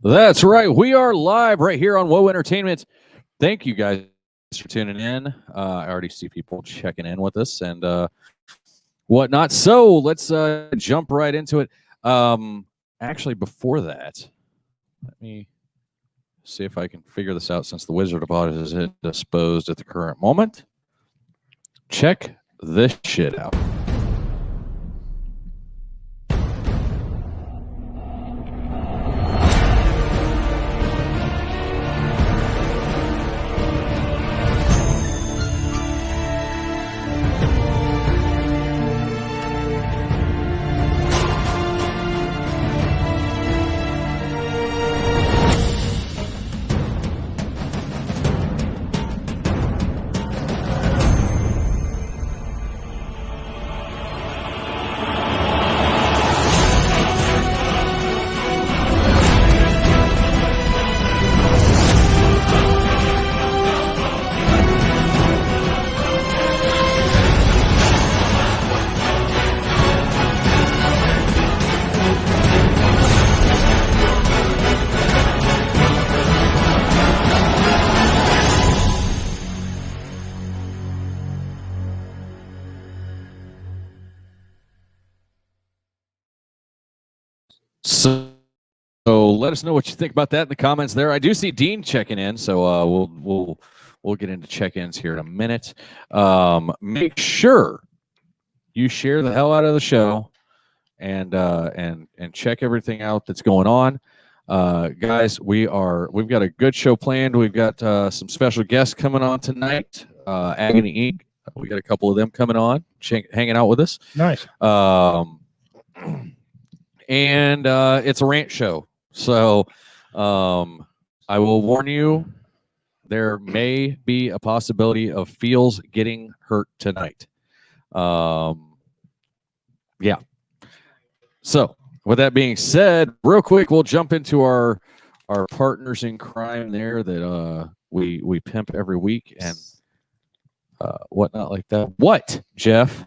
That's right. We are live right here on Whoa Entertainment. Thank you guys for tuning in. I already see people checking in with us and whatnot. So let's jump right into it. Actually, before that, let me see if I can figure this out since the Wizard of Oz is disposed at the current moment. Check this shit out. So let us know what you think about that in the comments there. I do see Dean checking in, so we'll get into check-ins here in a minute. Make sure you share the hell out of the show and check everything out that's going on. Guys, we've got a good show planned. We've got some special guests coming on tonight. Agony Inc. We got a couple of them coming on, hanging out with us. Nice. And it's a rant show. So I will warn you, there may be a possibility of Feels getting hurt tonight. Yeah. So with that being said, real quick, we'll jump into our partners in crime there that we pimp every week and whatnot like that. What, Jeff?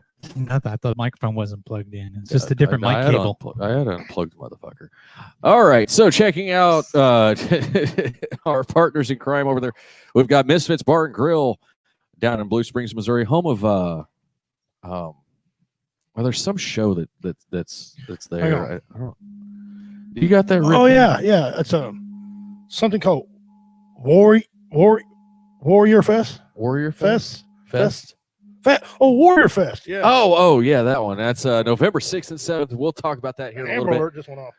I thought the microphone wasn't plugged in. It's just a different mic cable. I had unplugged the motherfucker. All right. So checking out our partners in crime over there, we've got Misfits Bar and Grill down in Blue Springs, Missouri, home of well, there's some show that's there. I don't. You got that? Oh yeah. It's something called Warrior Fest. Warrior Fest. Warrior Fest. Yeah. Oh, yeah, that one. That's November 6th and 7th. We'll talk about that here in a little bit. Alert just went off.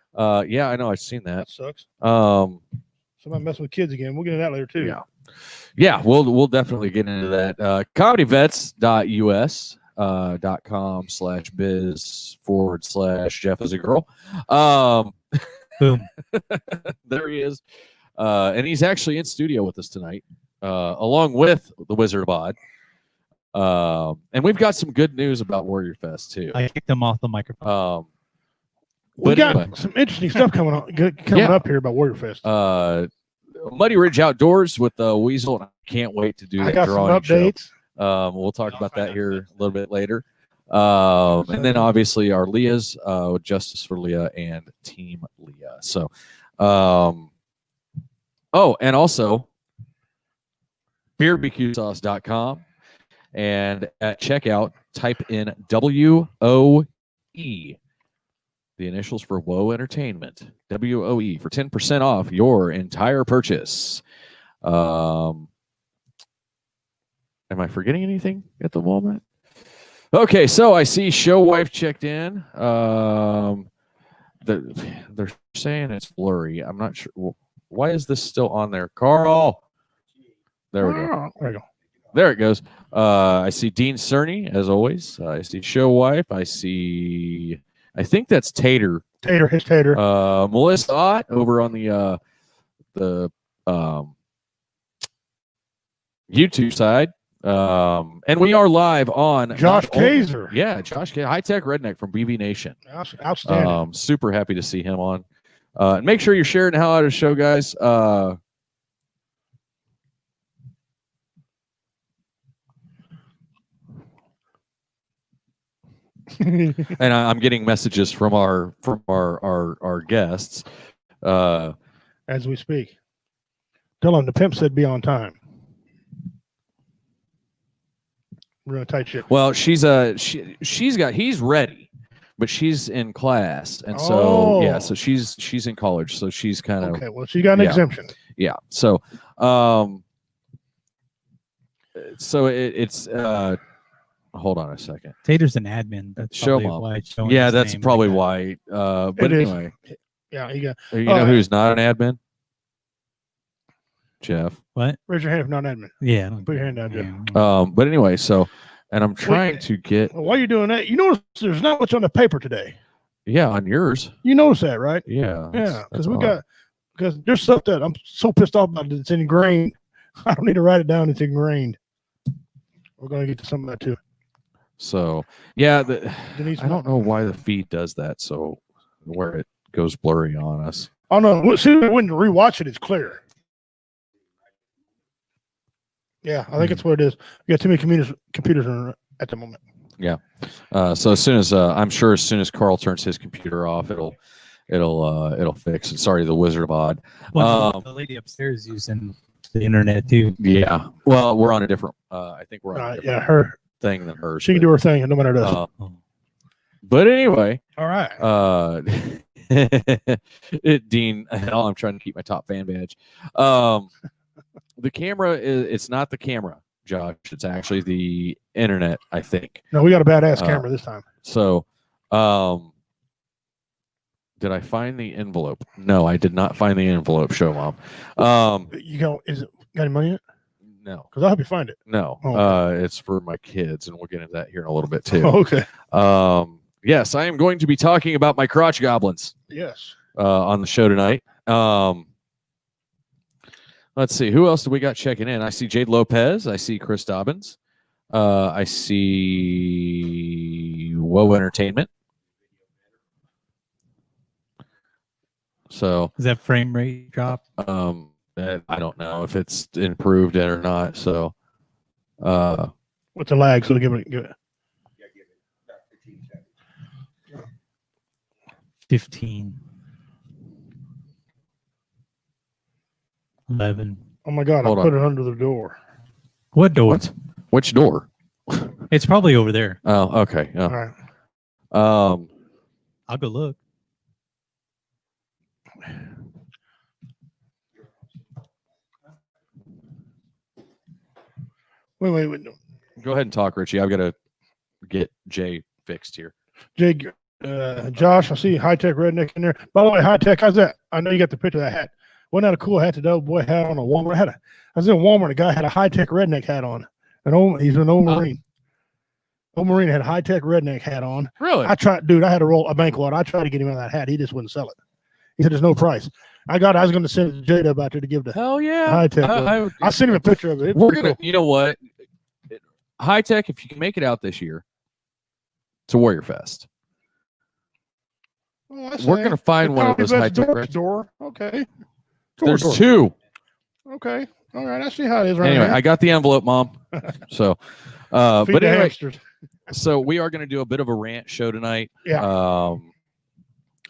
Yeah, I know. I've seen that. That sucks. Somebody messing with kids again. We'll get into that later too. Yeah. We'll definitely get into that. ComedyVets.us. .com/biz/Jeff is a girl. Boom. There he is. And he's actually in studio with us tonight, along with the Wizard of Oz. And we've got some good news about Warrior Fest too. I kicked them off the microphone. We got some interesting stuff coming up here about Warrior Fest. Muddy Ridge Outdoors with Weasel, and I can't wait to do that drawing updates. Show. We'll talk about that here a little bit later. And then obviously our Leah's, Justice for Leah and Team Leah. So, and also beerbqsauce.com, and at checkout type in WOE, the initials for Whoa Entertainment, WOE, for 10% off your entire purchase. Am I forgetting anything at the moment? Okay, so I see Show Wife checked in. They're saying it's blurry. I'm not sure. Why is this still on there? Carl! There we go. There we go. There it goes. I see Dean Cerny, as always. I see Show Wife. I think that's Tater. His Tater. Melissa Ott over on the YouTube side. And we are live on Josh Kaiser. Yeah, Josh Kaiser, High Tech Redneck from BB Nation. Outstanding. Super happy to see him on. And make sure you're sharing the hell out of the show, guys. And I'm getting messages from our guests. as we speak. Tell him the pimp said be on time. We're gonna tight ship. Well, he's ready, but she's in class, and so yeah, so she's in college, so she's kind of okay. Well, she got an exemption. Yeah. So it's hold on a second. Tater's an admin. That's Show probably mom. why it's showing Yeah, his that's name probably like why. But It is. anyway, Yeah, you got. you know who's not an admin? Jeff. What? Raise your hand if not admin. Yeah. Put your hand down, Jeff. But anyway, so, and I'm trying to get. While you're doing that, you notice there's not much on the paper today. Yeah, on yours. You notice that, right? Yeah. Yeah, because there's stuff that I'm so pissed off about. It's ingrained. I don't need to write it down. It's ingrained. We're gonna get to some of that too. So yeah, Denise, I don't know why the feed does that. So where it goes blurry on us. Oh no! See, when you rewatch it, it's clear. Yeah, I think that's what it is. We got too many computers at the moment. Yeah. So as soon as I'm sure as soon as Carl turns his computer off, it'll fix it. Sorry, the Wizard of Odd. Well, the lady upstairs using the internet too. Yeah. Well, we're on a different. I think we're on a different her thing than hers. She can do her thing, no matter does. But anyway. All right. Dean, hell, I'm trying to keep my top fan badge. The camera it's not the camera, Josh. It's actually the internet, I think. No, we got a badass camera this time. So, did I find the envelope? No, I did not find the envelope. Show mom. Is it got any money in it? No, because I'll help you find it. No, okay. It's for my kids, and we'll get into that here in a little bit too. Okay. Yes, I am going to be talking about my crotch goblins. Yes. On the show tonight. Let's see. Who else do we got checking in? I see Jade Lopez. I see Chris Dobbins. I see Woe Entertainment. So is that frame rate drop? I don't know if it's improved it or not. So what's the lag? So give it. 15. 11. Oh my God! I put it under the door. What door? What? Which door? It's probably over there. Oh, okay. Yeah. All right. I'll go look. Wait. Go ahead and talk, Richie. I've got to get Jay fixed here. Jay, Josh, I see High Tech Redneck in there. By the way, High Tech, how's that? I know you got the picture of that hat. Wasn't that a cool hat that old boy had on a Walmart? I was in Walmart. A guy had a High Tech Redneck hat on. He's an old Marine. Old Marine had a High Tech Redneck hat on. Really? I had to roll a bank water. I tried to get him on that hat. He just wouldn't sell it. He said there's no price. I was going to send it to Jada about there to give the Hell yeah. High Tech. I sent him a picture of it. We're gonna, you know what? High Tech, if you can make it out this year to Warrior Fest. We're going to find one of those High Tech door. Okay. There's two. Okay. All right. I see how it is right Anyway, now. I got the envelope, Mom. So, but anyway, hamsters. So we are going to do a bit of a rant show tonight. Yeah.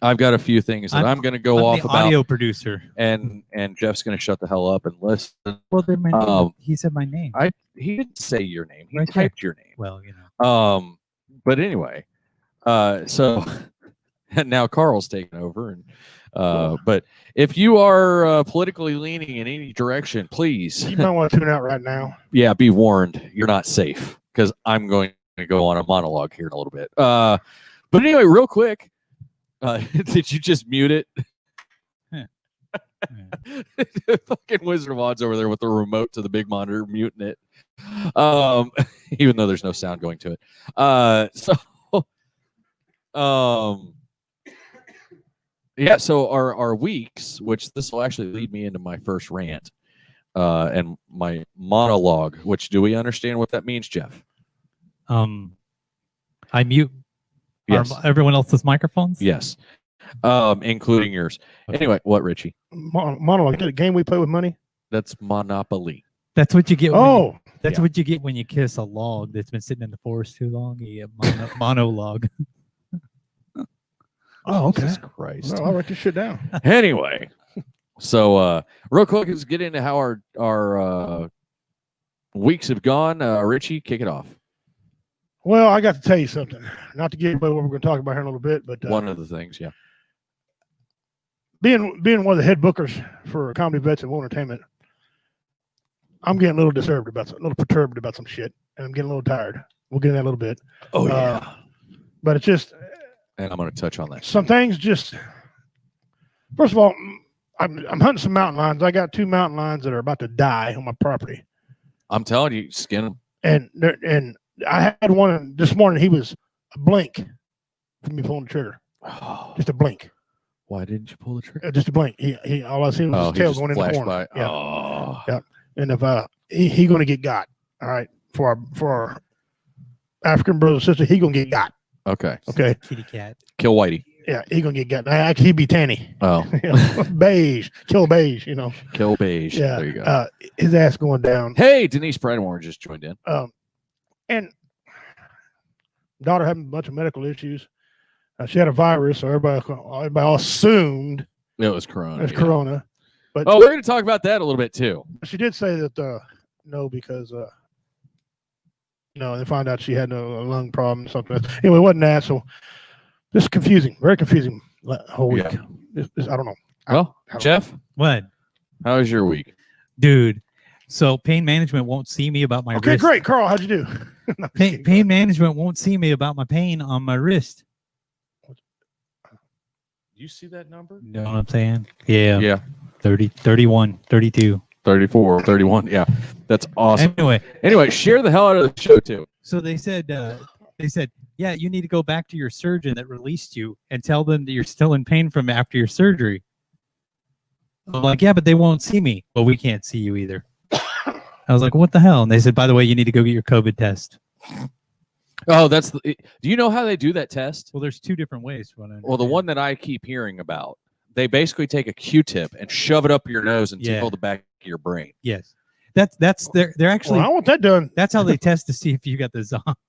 I've got a few things that I'm going to go off about. Audio producer. And Jeff's going to shut the hell up and listen. Well, then my name, he said my name. He didn't say your name. He Right typed your name. Well, you know. But anyway, so now Carl's taken over, and but if you are politically leaning in any direction, please, you might want to tune out right now. Yeah, be warned, you're not safe, because I'm going to go on a monologue here in a little bit. But anyway, real quick, did you just mute it? Fucking Wizard of Oz over there with the remote to the big monitor, muting it. Even though there's no sound going to it. Yeah, so our weeks, which this will actually lead me into my first rant, and my monologue, which do we understand what that means, Jeff? I mute everyone else's microphones? Yes. Including yours. Okay. Anyway, what, Richie? Monologue. Is that a game we play with money? That's Monopoly. That's what you get. That's yeah. what you get when you kiss a log that's been sitting in the forest too long. You get monologue. Oh, okay. Jesus Christ. No, I'll write this shit down. Anyway, So real quick, let's get into how our weeks have gone. Richie, kick it off. Well, I got to tell you something. Not to give away what we're going to talk about here in a little bit, but One of the things, yeah. Being one of the head bookers for Comedy Vets and World Entertainment, I'm getting a little disturbed about a little perturbed about some shit, and I'm getting a little tired. We'll get in that a little bit. Oh yeah. But it's just, And I'm going to touch on that. some things just. First of all, I'm hunting some mountain lions. I got 2 mountain lions that are about to die on my property, I'm telling you, skin them. and I had one this morning. He was a blink from me pulling the trigger, Oh, just a blink. why didn't you pull the trigger? Just a blink. He all I seen was his he tail just going in the flashed corner. by. Yeah. Oh. Yeah. And if he gonna get got, all right, for our African brother and sister, he gonna get got. Okay. Okay. Kitty cat. Kill Whitey. Yeah, he gonna get got. Actually, he be tanny. Oh, Beige, kill beige. kill beige. Yeah. There you go. His ass going down. Hey, Denise Bradmore just joined in. And daughter having a bunch of medical issues. She had a virus, so everybody all assumed It was Corona. it's yeah. corona. But Oh, we're going to talk about that a little bit too. she did say that no, because they found out she had a lung problem or something. Anyway, it wasn't that. So this is confusing, very confusing whole week. Yeah. I don't know. Well, I don't Jeff, What? how was your week? Dude. So pain management won't see me about my Okay, wrist. great, Carl. How'd you do? No, just kidding. Pain management won't see me about my pain on my wrist. You see that number? You know what I'm saying? Yeah. Yeah. 30, 31, 32. 34, 31. Yeah. That's awesome. Anyway, Share the hell out of the show too. so they said, yeah, you need to go back to your surgeon that released you and tell them that you're still in pain from after your surgery. I'm like, yeah, but they won't see me. Well, we can't see you either. I was like, what the hell? And they said, by the way, you need to go get your COVID test. Oh, do you know how they do that test? Well, there's 2 different ways. Well, the one that I keep hearing about, they basically take a Q-tip and shove it up your nose and Yeah. tickle the back of your brain. Yes, they're actually. Well, I want that done. That's how they test to see if you got the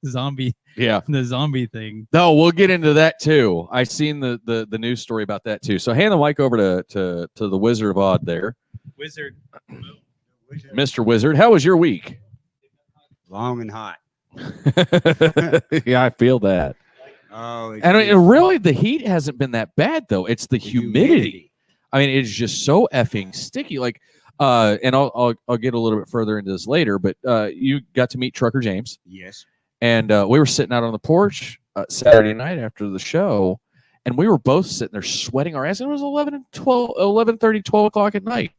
zombie Yeah. thing. No, we'll get into that too. I seen the news story about that too. So hand the mic over to the Wizard of Odd there. Wizard. Mr. Wizard, how was your week? Long and hot. Yeah, I feel that. Oh, it's And just really, the heat hasn't been that bad though. It's the humidity. I mean, it's just so effing sticky. Like, and I'll get a little bit further into this later. But you got to meet Trucker James, Yes. and we were sitting out on the porch Saturday night after the show, and we were both sitting there sweating our ass. And it was 11:30, 12 o'clock at night.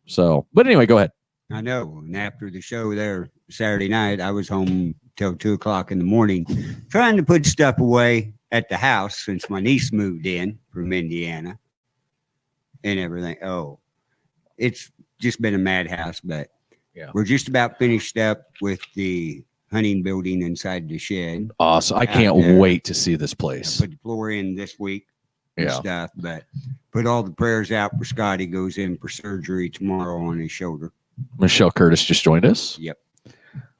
So, but anyway, go ahead. I know. And after the show there Saturday night, I was home till 2 o'clock in the morning, trying to put stuff away at the house since my niece moved in from Indiana and everything. Oh, it's just been a madhouse, but Yeah. we're just about finished up with the hunting building inside the shed. Awesome! I Out can't there. wait to see this I place. put the floor in this week and Yeah. stuff, but put all the prayers out for Scotty. Goes in for surgery tomorrow on his shoulder. Michelle Curtis just joined us.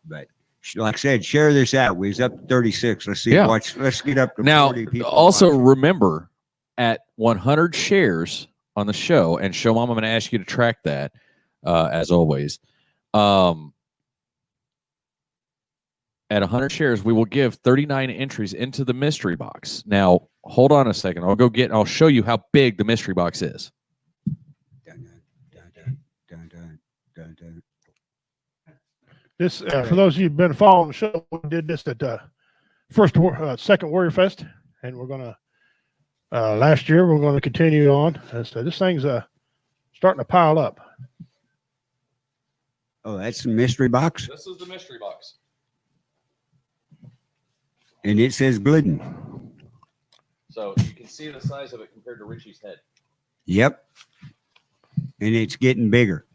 But like I said, share this out. We was up to 36. Let's see. Yeah. Let's get up to Now, 40 people. also watching. remember, at 100 shares on the show, and Show Mom, I'm going to ask you to track that, as always. At 100 shares, we will give 39 entries into the mystery box. Now, hold on a second. I'll show you how big the mystery box is. Dun, dun, dun, dun, dun, dun, dun. This for those of you who've been following the show, we did this at second Warrior Fest, and we're gonna last year we're gonna continue on. So this thing's starting to pile up. Oh, that's the mystery box, This is the mystery box. and it says Glidden. So you can see the size of it compared to Richie's head. Yep, and it's getting bigger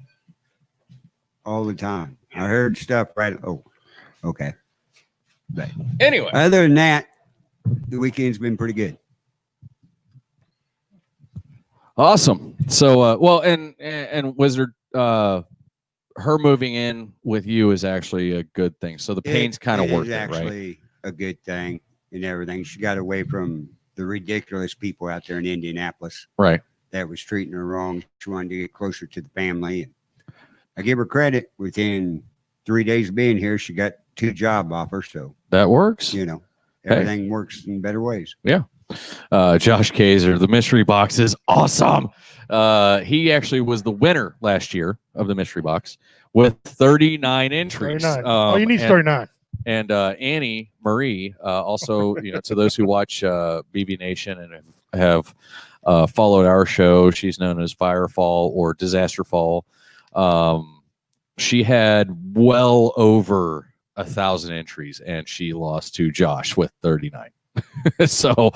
all the time. I heard stuff right. Oh, okay. But Anyway, other than that, the weekend's been pretty good. awesome. So, well, and Wizard, her moving in with you is actually a good thing. So the pain's kind of It is worth it, right? actually a good thing and everything. She got away from the ridiculous people out there in Indianapolis. Right. that was treating her wrong. She wanted to get closer to the family. And I give her credit. Within 3 days of being here, she got 2 job offers. So That works. you know, everything works in better ways. Josh Kaiser, the mystery box is awesome. He actually was the winner last year of the mystery box with 39 entries. 39. All you need is 39. And Annie Marie, also, to those who watch BB Nation and have followed our show, she's known as Firefall or Disaster Fall. She had well over 1,000 entries, and she lost to Josh with 39. So,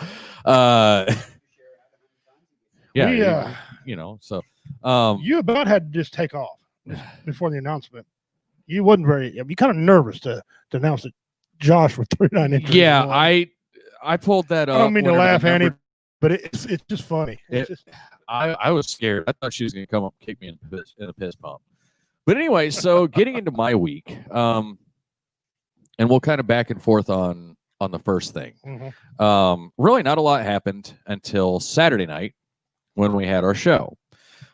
yeah, You about had to just take off before the announcement. You wasn't you kind of nervous to announce that Josh with 39 entries. yeah, I pulled that up. I don't mean to whenever laugh, the number- Annie, but it's just funny. I was scared. I thought she was going to come up and kick me in a piss pump. But anyway, so getting into my week, and we'll kind of back and forth on the first thing. Mhm. Really, not a lot happened until Saturday night when we had our show.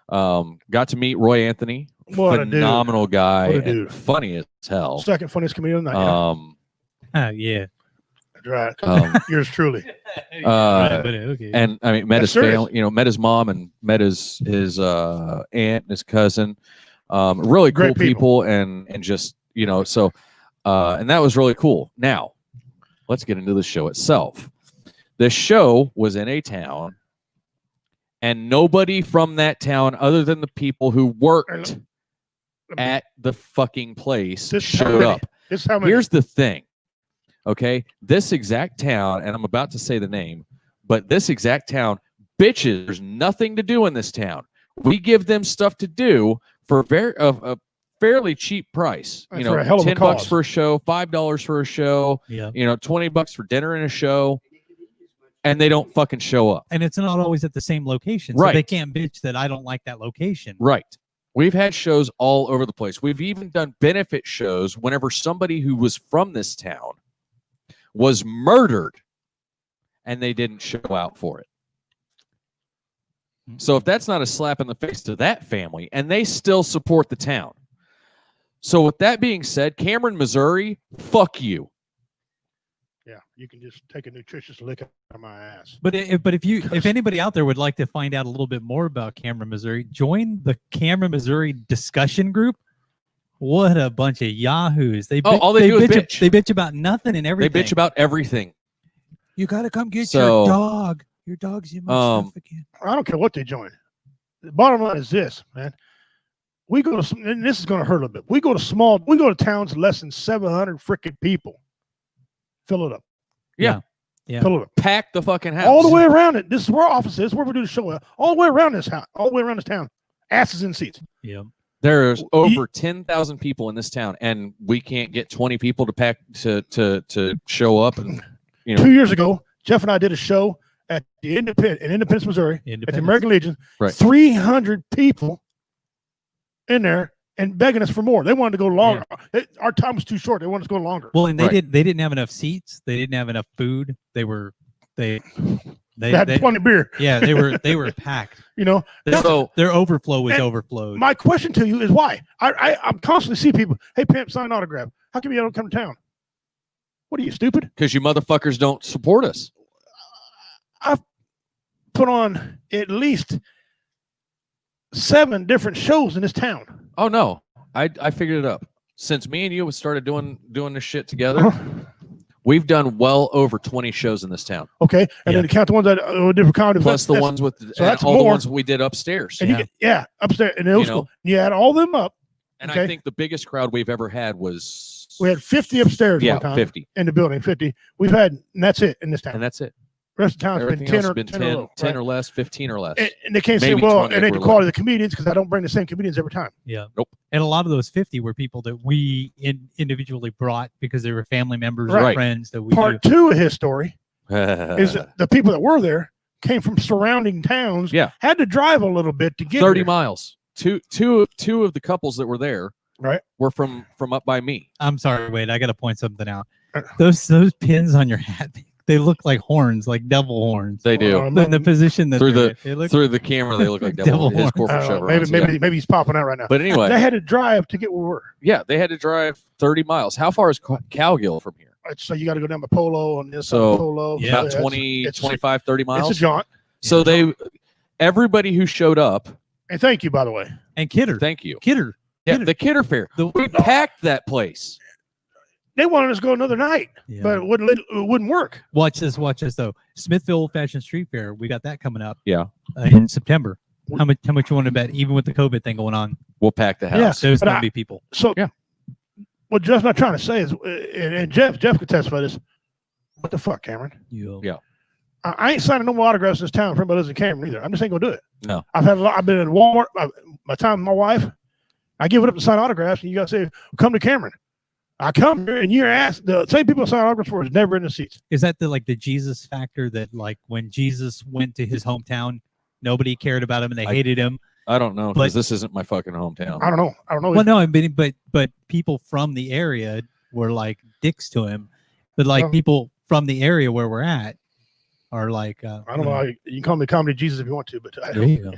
Got to meet Roy Anthony, What a dude. phenomenal guy, What a and dude. funny as hell. Second funniest comedian of the night. Yeah. Right. um, Yours truly. Right, but okay. And I mean, met That's his serious. family, met his mom and met his aunt and his cousin. Really cool Great people, and just so and that was really cool. Now, let's get into the show itself. The show was in a town, and nobody from that town, other than the people who worked at the fucking place, This is how showed many. up. This is how many. Here's the thing, okay? This exact town, and I'm about to say the name, but this exact town, bitches, there's nothing to do in this town. We give them stuff to do for a fairly cheap price. That's for a hell of a $10 cause. for a show, $5 for a show, Yeah. $20 for dinner and a show, and they don't fucking show up. And it's not always at the same location. So Right. they can't bitch that I don't like that location. Right. We've had shows all over the place. We've even done benefit shows whenever somebody who was from this town was murdered and they didn't show out for it. So if that's not a slap in the face to that family, and they still support the town. So with that being said, Cameron, Missouri, fuck you. Yeah, you can just take a nutritious lick out of my ass. But if anybody out there would like to find out a little bit more about Cameron, Missouri, join the Cameron, Missouri discussion group. What a bunch of yahoos! They all they do is bitch. They bitch about nothing and everything. They bitch about everything. You got to come get So, your dog. Your dog's in my stuff again. I don't care what they join. The bottom line is this, man. We go to, and this is going to hurt a little bit. We go to towns less than 700 freaking people. Fill it up. Yeah. Fill it up. Pack the fucking house. All the way around it. This is where our office is, where we do the show. All the way around this house. All the way around this town. Asses in seats. Yeah. There's over 10,000 people in this town, and we can't get 20 people to pack to show up. And 2 years ago, Jeff and I did a show at the Independence, Missouri, at the American Legion. Right. 300 people in there and begging us for more. They wanted to go longer. Our time was too short. They wanted us to go longer. Well, and they Right. didn't have enough seats. They didn't have enough food. They They had plenty of beer. Yeah, they were packed. So- Their overflow was And overflowed. My question to you is why? I'm constantly see people, hey, Pimp, sign an autograph. How come you don't come to town? What are you, stupid? because you motherfuckers don't support us. I've put on at least 7 different shows in this town. Oh no, I figured it up. Since me and you started doing this shit together, we've done well over 20 shows in this town. Okay, and Yeah. then to count the ones that different comedy. Plus the ones with that's all the more. ones we did upstairs. and you get upstairs in the old school. You add all them up. And okay. I think the biggest crowd we've ever had was We had 50 upstairs yeah, one time 50, in the building. 50. We've had, and that's it in this town. and that's it. The rest of the town's been Everything 10 else or has been 10 10, or low, 10 right? or less, 15 or less. And they can't say, Maybe well, 20 and they if can we're call it lucky. the comedians because I don't bring the same comedians every time. Yeah. Nope. And a lot of those 50 were people that we individually brought because they were family members or Right. friends that we Part knew. 2 of his story is that the people that were there came from surrounding towns. Yeah. Had to drive a little bit to get 30 here. miles. Two of the couples that were there Right. were from up by me. I'm sorry, wait, I got to point something out. Those pins on your hat, They look like horns, like devil horns. They do. In the position that Through they're the- in. They look Through the camera, they look like Devil his horns. corporate I don't know, chevrons. maybe he's popping out right now. But anyway, They had to drive to get where we were. yeah, they had to drive 30 miles. How far is Cowgill from here? So you got to go down to Polo and this So, Polo. yeah, About 20, it's 25, 30 miles. It's a jaunt. So everybody who showed up, And thank you, by the way. and Kidder. thank you. Kidder. Yeah, Kidder. the Kidder Fair. The- We packed that place. They wanted us to go another night, Yeah. but it wouldn't work. Watch this though. Smithville Old Fashioned Street Fair. We got that coming up. Yeah. In September. How much you want to bet? Even with the COVID thing going on, We'll pack the Yeah. house. there's But gonna I- be people. So Yeah. what Jeff's not trying to say is, and Jeff could testify to this. What the fuck, Cameron? Yeah. I ain't signing no more autographs in this town for anybody lives in Cameron either. I'm just ain't gonna do it. No. I've been at Walmart. My time with my wife, I give it up to sign autographs, and you gotta say, "Come to Cameron." I come here, and you're asked the same people I sign autographs for is never in the seats. Is that the Jesus factor that like when Jesus went to his hometown, nobody cared about him and they hated him? I don't know But- because this isn't my fucking hometown. I don't know. Well, no, but people from the area were like dicks to him. But like Oh. people from the area where we're at are like I don't know. You can call me Comedy Jesus if you want to, but I There don't, you go.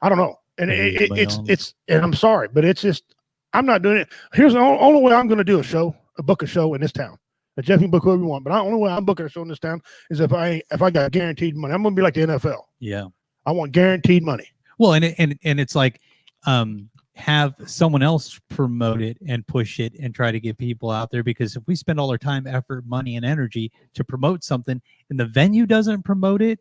I don't know. And There you go. it's and I'm sorry, but it's just I'm not doing it. Here's the only way I'm going to do book a show in this town. Jeff can book whoever you want, but the only way I'm booking a show in this town is if I got guaranteed money. I'm going to be like the NFL. yeah. I want guaranteed money. Well, and it's like have someone else promote it and push it and try to get people out there, because if we spend all our time, effort, money, and energy to promote something and the venue doesn't promote it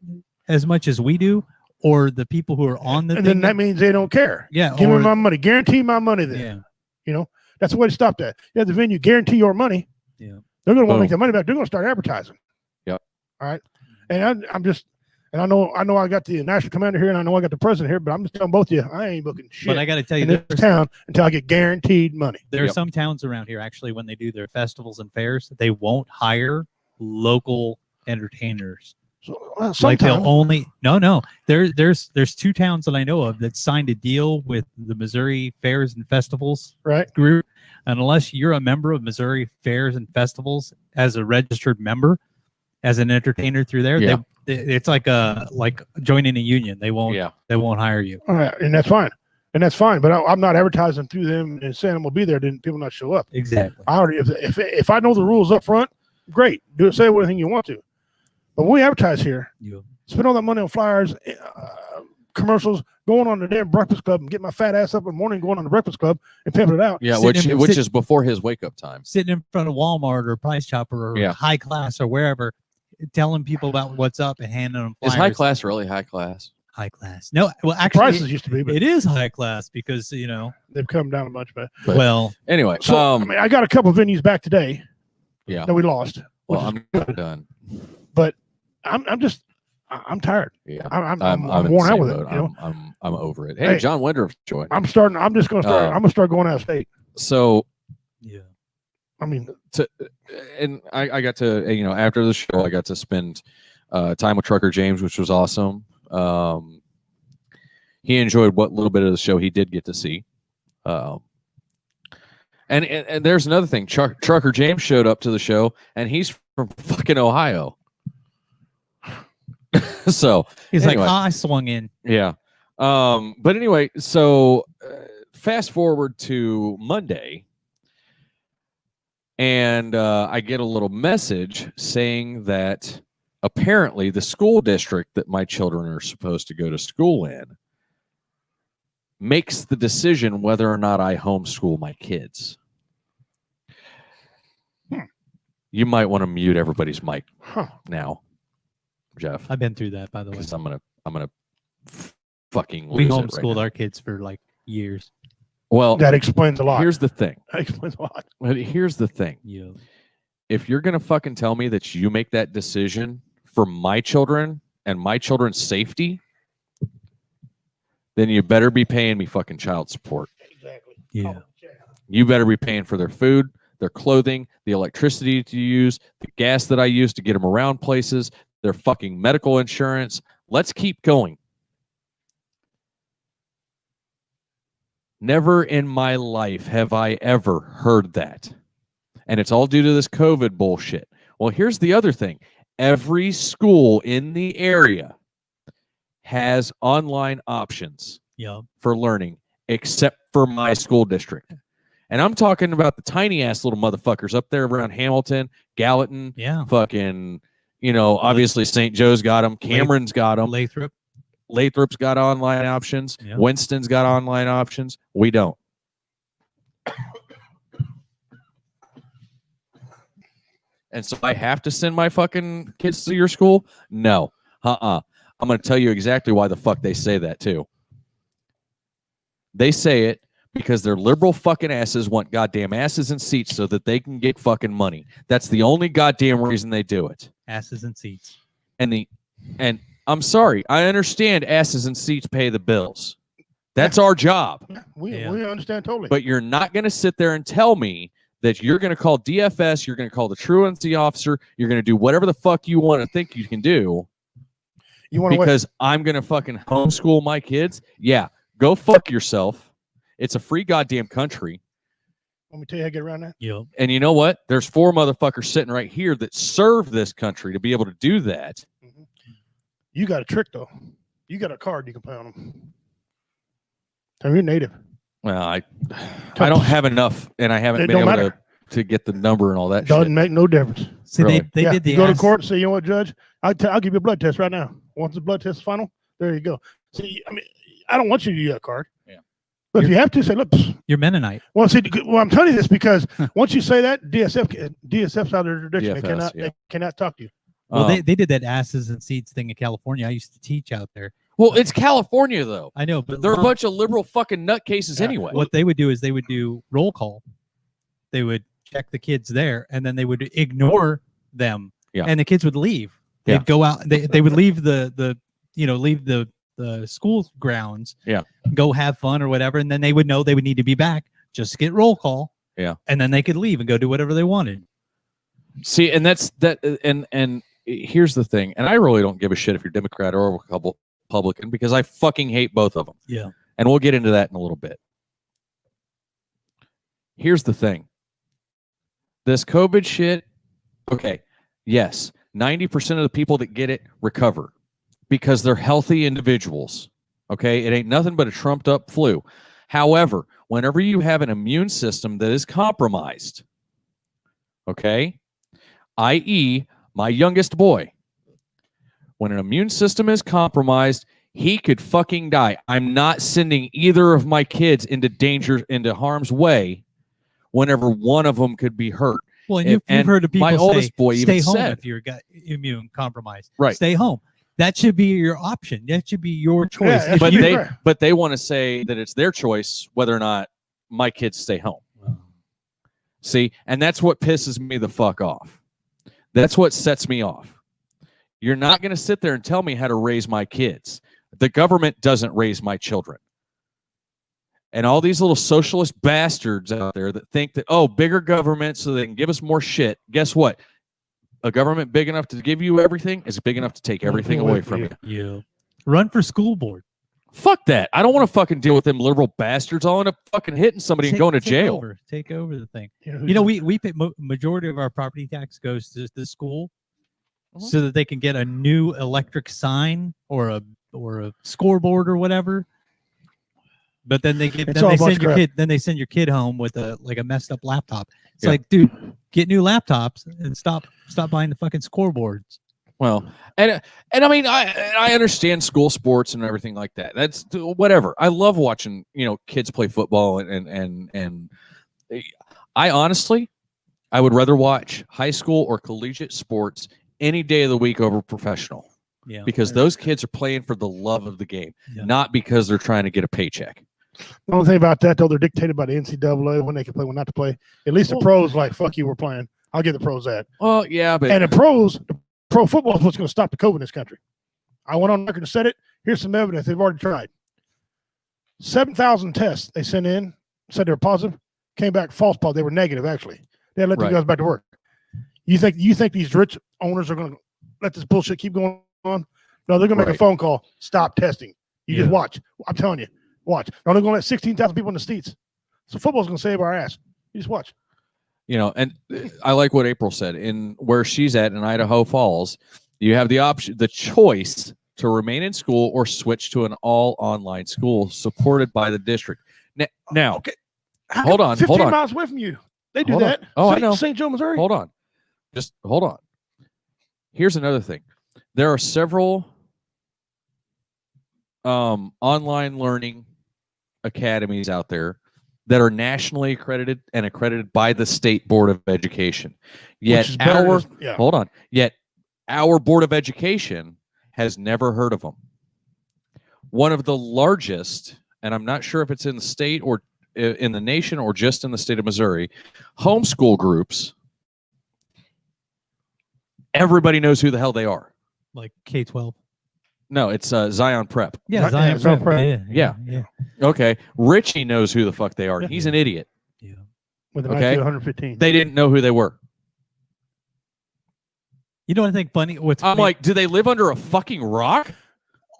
as much as we do, or the people who are on the And thing then that means they don't care. yeah, Give or, me my money. Guarantee my money then. yeah, You know, that's the way to stop that. You have the venue guarantee your money. Yeah. They're going to want to Boom. make their money back. They're going to start advertising. Yep. All right. And I'm just, and I know I got the national commander here and I know I got the president here, but I'm just telling both of you, I ain't booking shit but I got to tell you, in this town until I get guaranteed money. there are Yep. some towns around here actually when they do their festivals and fairs, they won't hire local entertainers. So Like they'll sometimes, only there's two towns that I know of that signed a deal with the Missouri Fairs and Festivals right? group, and unless you're a member of Missouri Fairs and Festivals as a registered member, as an entertainer through there, Yeah. it's like joining a union. They won't hire you. All right, and that's fine. But I'm not advertising through them and saying I'm gonna be there. Then people not show up. Exactly. I already, if I know the rules up front, great. Do it. Say anything you want to. But when we advertise here, spend all that money on flyers, commercials, going on the damn Breakfast Club and get my fat ass up in the morning, going on the Breakfast Club and pimping it out. Yeah, Sitting which in- is before his wake up time. Sitting in front of Walmart or Price Chopper or Yeah. High Class or wherever, telling people about what's up and handing them Is flyers. high class really high class? High class. No, well, actually, Prices used to be, but it is high class because they've come down a bunch. But But- well, Anyway, so I mean, I got a couple venues back today yeah. that we lost. Well, which I'm done. I'm tired. Yeah, I'm in the worn out same with it. boat. You know, I'm over it. Hey, Hey. John Wendorf joined. I'm just going to start. I'm gonna start going out of state. So, yeah. I mean, and I got to, after the show, I got to spend time with Trucker James, which was awesome. He enjoyed what little bit of the show he did get to see. And there's another thing. Trucker James showed up to the show, and he's from fucking Ohio. So He's anyway. like, I swung in. yeah. But anyway, so fast forward to Monday, and I get a little message saying that apparently the school district that my children are supposed to go to school in makes the decision whether or not I homeschool my kids. You might want to mute everybody's mic now, Jeff, I've been through that, by the way. because I'm gonna fucking We lose it right homeschooled now. our kids for like years. Well, that explains a lot. here's the thing. That explains a lot. Here's the thing. Yeah. If you're gonna fucking tell me that you make that decision for my children and my children's safety, then you better be paying me fucking child support. Exactly. Yeah. You better be paying for their food, their clothing, the electricity to use, the gas that I use to get them around places, their fucking medical insurance. Let's keep going. Never in my life have I ever heard that. And it's all due to this COVID bullshit. Well, here's the other thing. every school in the area has online options for learning, except for my school district. And I'm talking about the tiny ass little motherfuckers up there around Hamilton, Gallatin, fucking, obviously St. Joe's got them, Cameron's got them, Lathrop's got online options, Winston's got online options. We don't. And so I have to send my fucking kids to your school? No. I'm going to tell you exactly why the fuck they say that, too. They say it because their liberal fucking asses want goddamn asses and seats so that they can get fucking money. That's the only goddamn reason they do it. Asses and seats. And I'm sorry. I understand asses and seats pay the bills. That's our job. We understand totally. But you're not going to sit there and tell me that you're going to call DFS, you're going to call the truancy officer, you're going to do whatever the fuck you want to think you can do because I'm going to fucking homeschool my kids. Yeah, go fuck yourself. It's a free goddamn country. Let me tell you how to get around that. Yep. And you know what? There's 4 motherfuckers sitting right here that serve this country to be able to do that. Mm-hmm. You got a trick, though. You got a card you can play on them. Tell me you're native. Well, I don't have enough, and I haven't been able to get the number and all that. Doesn't make no difference. See, really. they did the you go to court and say, you know what, Judge? I'll give you a blood test right now. Once the blood test is final, there you go. See, I mean, I don't want you to use that card. Yeah. But if you have to, say, look. You're Mennonite. Well, see, I'm telling you this because once you say that, DSF's out of their jurisdiction. DFS, they cannot talk to you. Well, they did that asses and seats thing in California. I used to teach out there. Well, it's California, though. I know, but they're a bunch of liberal fucking nutcases anyway. What they would do is they would do roll call. They would check the kids there, and then they would ignore them, and the kids would leave. They'd go out. They would leave the school grounds. Go have fun or whatever, and then they would know they would need to be back just to get roll call. And then they could leave and go do whatever they wanted. See, and that's that. And here's the thing, and I really don't give a shit if you're Democrat or Republican because I fucking hate both of them. Yeah. And we'll get into that in a little bit. Here's the thing. This COVID shit, okay, yes, 90% of the people that get it recover because they're healthy individuals. Okay? It ain't nothing but a trumped up flu. However, whenever you have an immune system that is compromised, okay, i.e., my youngest boy, when an immune system is compromised, he could fucking die. I'm not sending either of my kids into danger, into harm's way, whenever one of them could be hurt. Well, and you've heard of people my oldest boy stay even home said, if you're got immune compromised. Right. Stay home. That should be your option. That should be your choice. Yeah, but they want to say that it's their choice whether or not my kids stay home. Wow. See, and that's what pisses me the fuck off. That's what sets me off. You're not going to sit there and tell me how to raise my kids. The government doesn't raise my children. And all these little socialist bastards out there that think that, oh, bigger government so they can give us more shit. Guess what? A government big enough to give you everything is big enough to take everything away from you. Yeah. Run for school board. Fuck that. I don't want to fucking deal with them liberal bastards. I'll end up fucking hitting somebody and going to jail. Take over the thing. You know, we pay majority of our property tax goes to the school so that they can get a new electric sign or a scoreboard or whatever. But then they send your kid home with a messed up laptop. It's like, dude, get new laptops and stop buying the fucking scoreboards. Well, and I mean, I understand school sports and everything like that. That's whatever. I love watching, kids play football and I honestly, I would rather watch high school or collegiate sports any day of the week over professional. Yeah. Because those kids are playing for the love of the game, not because they're trying to get a paycheck. The only thing about that, though, they're dictated by the NCAA when they can play, when not to play. At least the pros, like, fuck you, we're playing. I'll give the pros that. Well, yeah, but and the pros, pro football is what's going to stop the COVID in this country. I went on record and said it. Here's some evidence they've already tried. 7,000 tests they sent in, said they were positive, came back false positive. They were negative, actually. They had let the guys back to work. You think these rich owners are going to let this bullshit keep going on? No, they're going to make a phone call. Stop testing. You just watch. I'm telling you. Watch. No, they're going to let 16,000 people in the seats. So football's going to save our ass. You just watch. You know, and I like what April said. In where she's at in Idaho Falls, you have the option, the choice to remain in school or switch to an all online school supported by the district. Now, okay. hold on, 15 miles away from you. They do Hold on. that. Oh, I know. St. Joe, Missouri. hold on. Just hold on. Here's another thing. There are several online learning academies out there that are nationally accredited and accredited by the State Board of Education. Yet Which is better our than- yeah. hold on. Yet our Board of Education has never heard of them. One of the largest, and I'm not sure if it's in the state or in the nation or just in the state of Missouri, homeschool groups. Everybody knows who the hell they are. Like K-12. No, it's Zion Prep. Yeah, Zion Zion Prep. Prep. Yeah. Okay. Richie knows who the fuck they are. Yeah. He's an idiot. Yeah. With an Okay. IQ 115. They didn't know who they were. You know what I think funny? What's I'm funny? like, do they live under a fucking rock?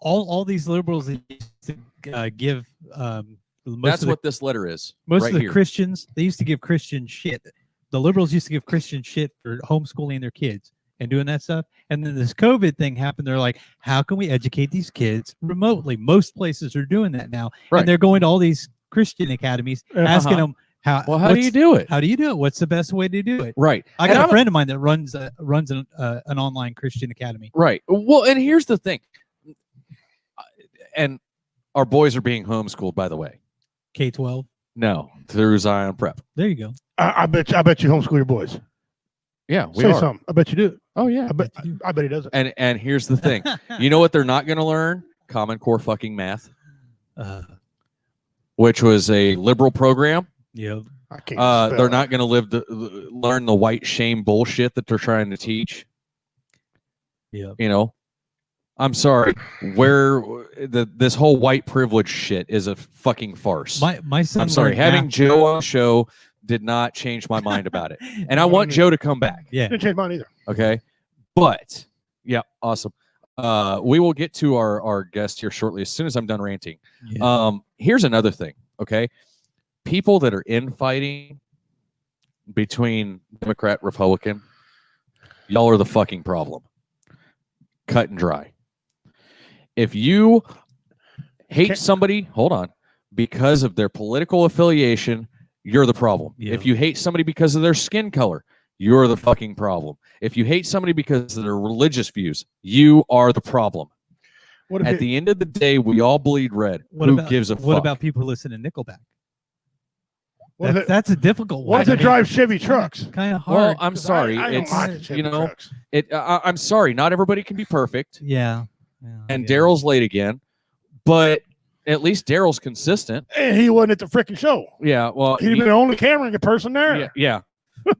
all these liberals that used to give most That's of the, what this letter is. most right of the here. Christians, they used to give Christian shit. The liberals used to give Christian shit for homeschooling their kids and doing that stuff. And then this COVID thing happened. They're like, how can we educate these kids remotely? Most places are doing that now. Right. And they're going to all these Christian academies, asking them how Well, how do you do it? How do you do it? What's the best way to do it? Right. I And got I'm a friend of mine that runs an online Christian academy. Right. Well, and here's the thing. And our boys are being homeschooled, by the way. K-12. No, through Zion Prep. There you go. I bet you homeschool your boys. Yeah, we Say are. something. I bet you do. Oh yeah. I bet he doesn't. And here's the thing. You know what they're not going to learn? Common Core fucking math, which was a liberal program. Yeah. I can't spell. They're not going to learn the white shame bullshit that they're trying to teach. Yeah. You know, I'm sorry. Where this whole white privilege shit is a fucking farce. My son. I'm sorry. learned Having math- Joe on the show did not change my mind about it, and I want Joe to come back. Yeah. Didn't change mine either. Okay, but yeah, awesome. We will get to our guest here shortly as soon as I'm done ranting. Yeah. Here's another thing. Okay, people that are infighting between Democrat, Republican, y'all are the fucking problem. Cut and dry. If you hate somebody, hold on, because of their political affiliation, you're the problem. Yeah. If you hate somebody because of their skin color, you're the fucking problem. If you hate somebody because of their religious views, you are the problem. What if At the end of the day, we all bleed red. Who gives a fuck? What about people who listen to Nickelback? what if it, That's a difficult what one. if it drives Chevy trucks? Kind of Well, hard. I'm sorry. I don't It's like Chevy you know, trucks. I'm sorry. Not everybody can be perfect. Yeah. And Daryl's late again, but at least Daryl's consistent. And he wasn't at the freaking show. Yeah. Well, He'd been the only camera person there. yeah. Yeah.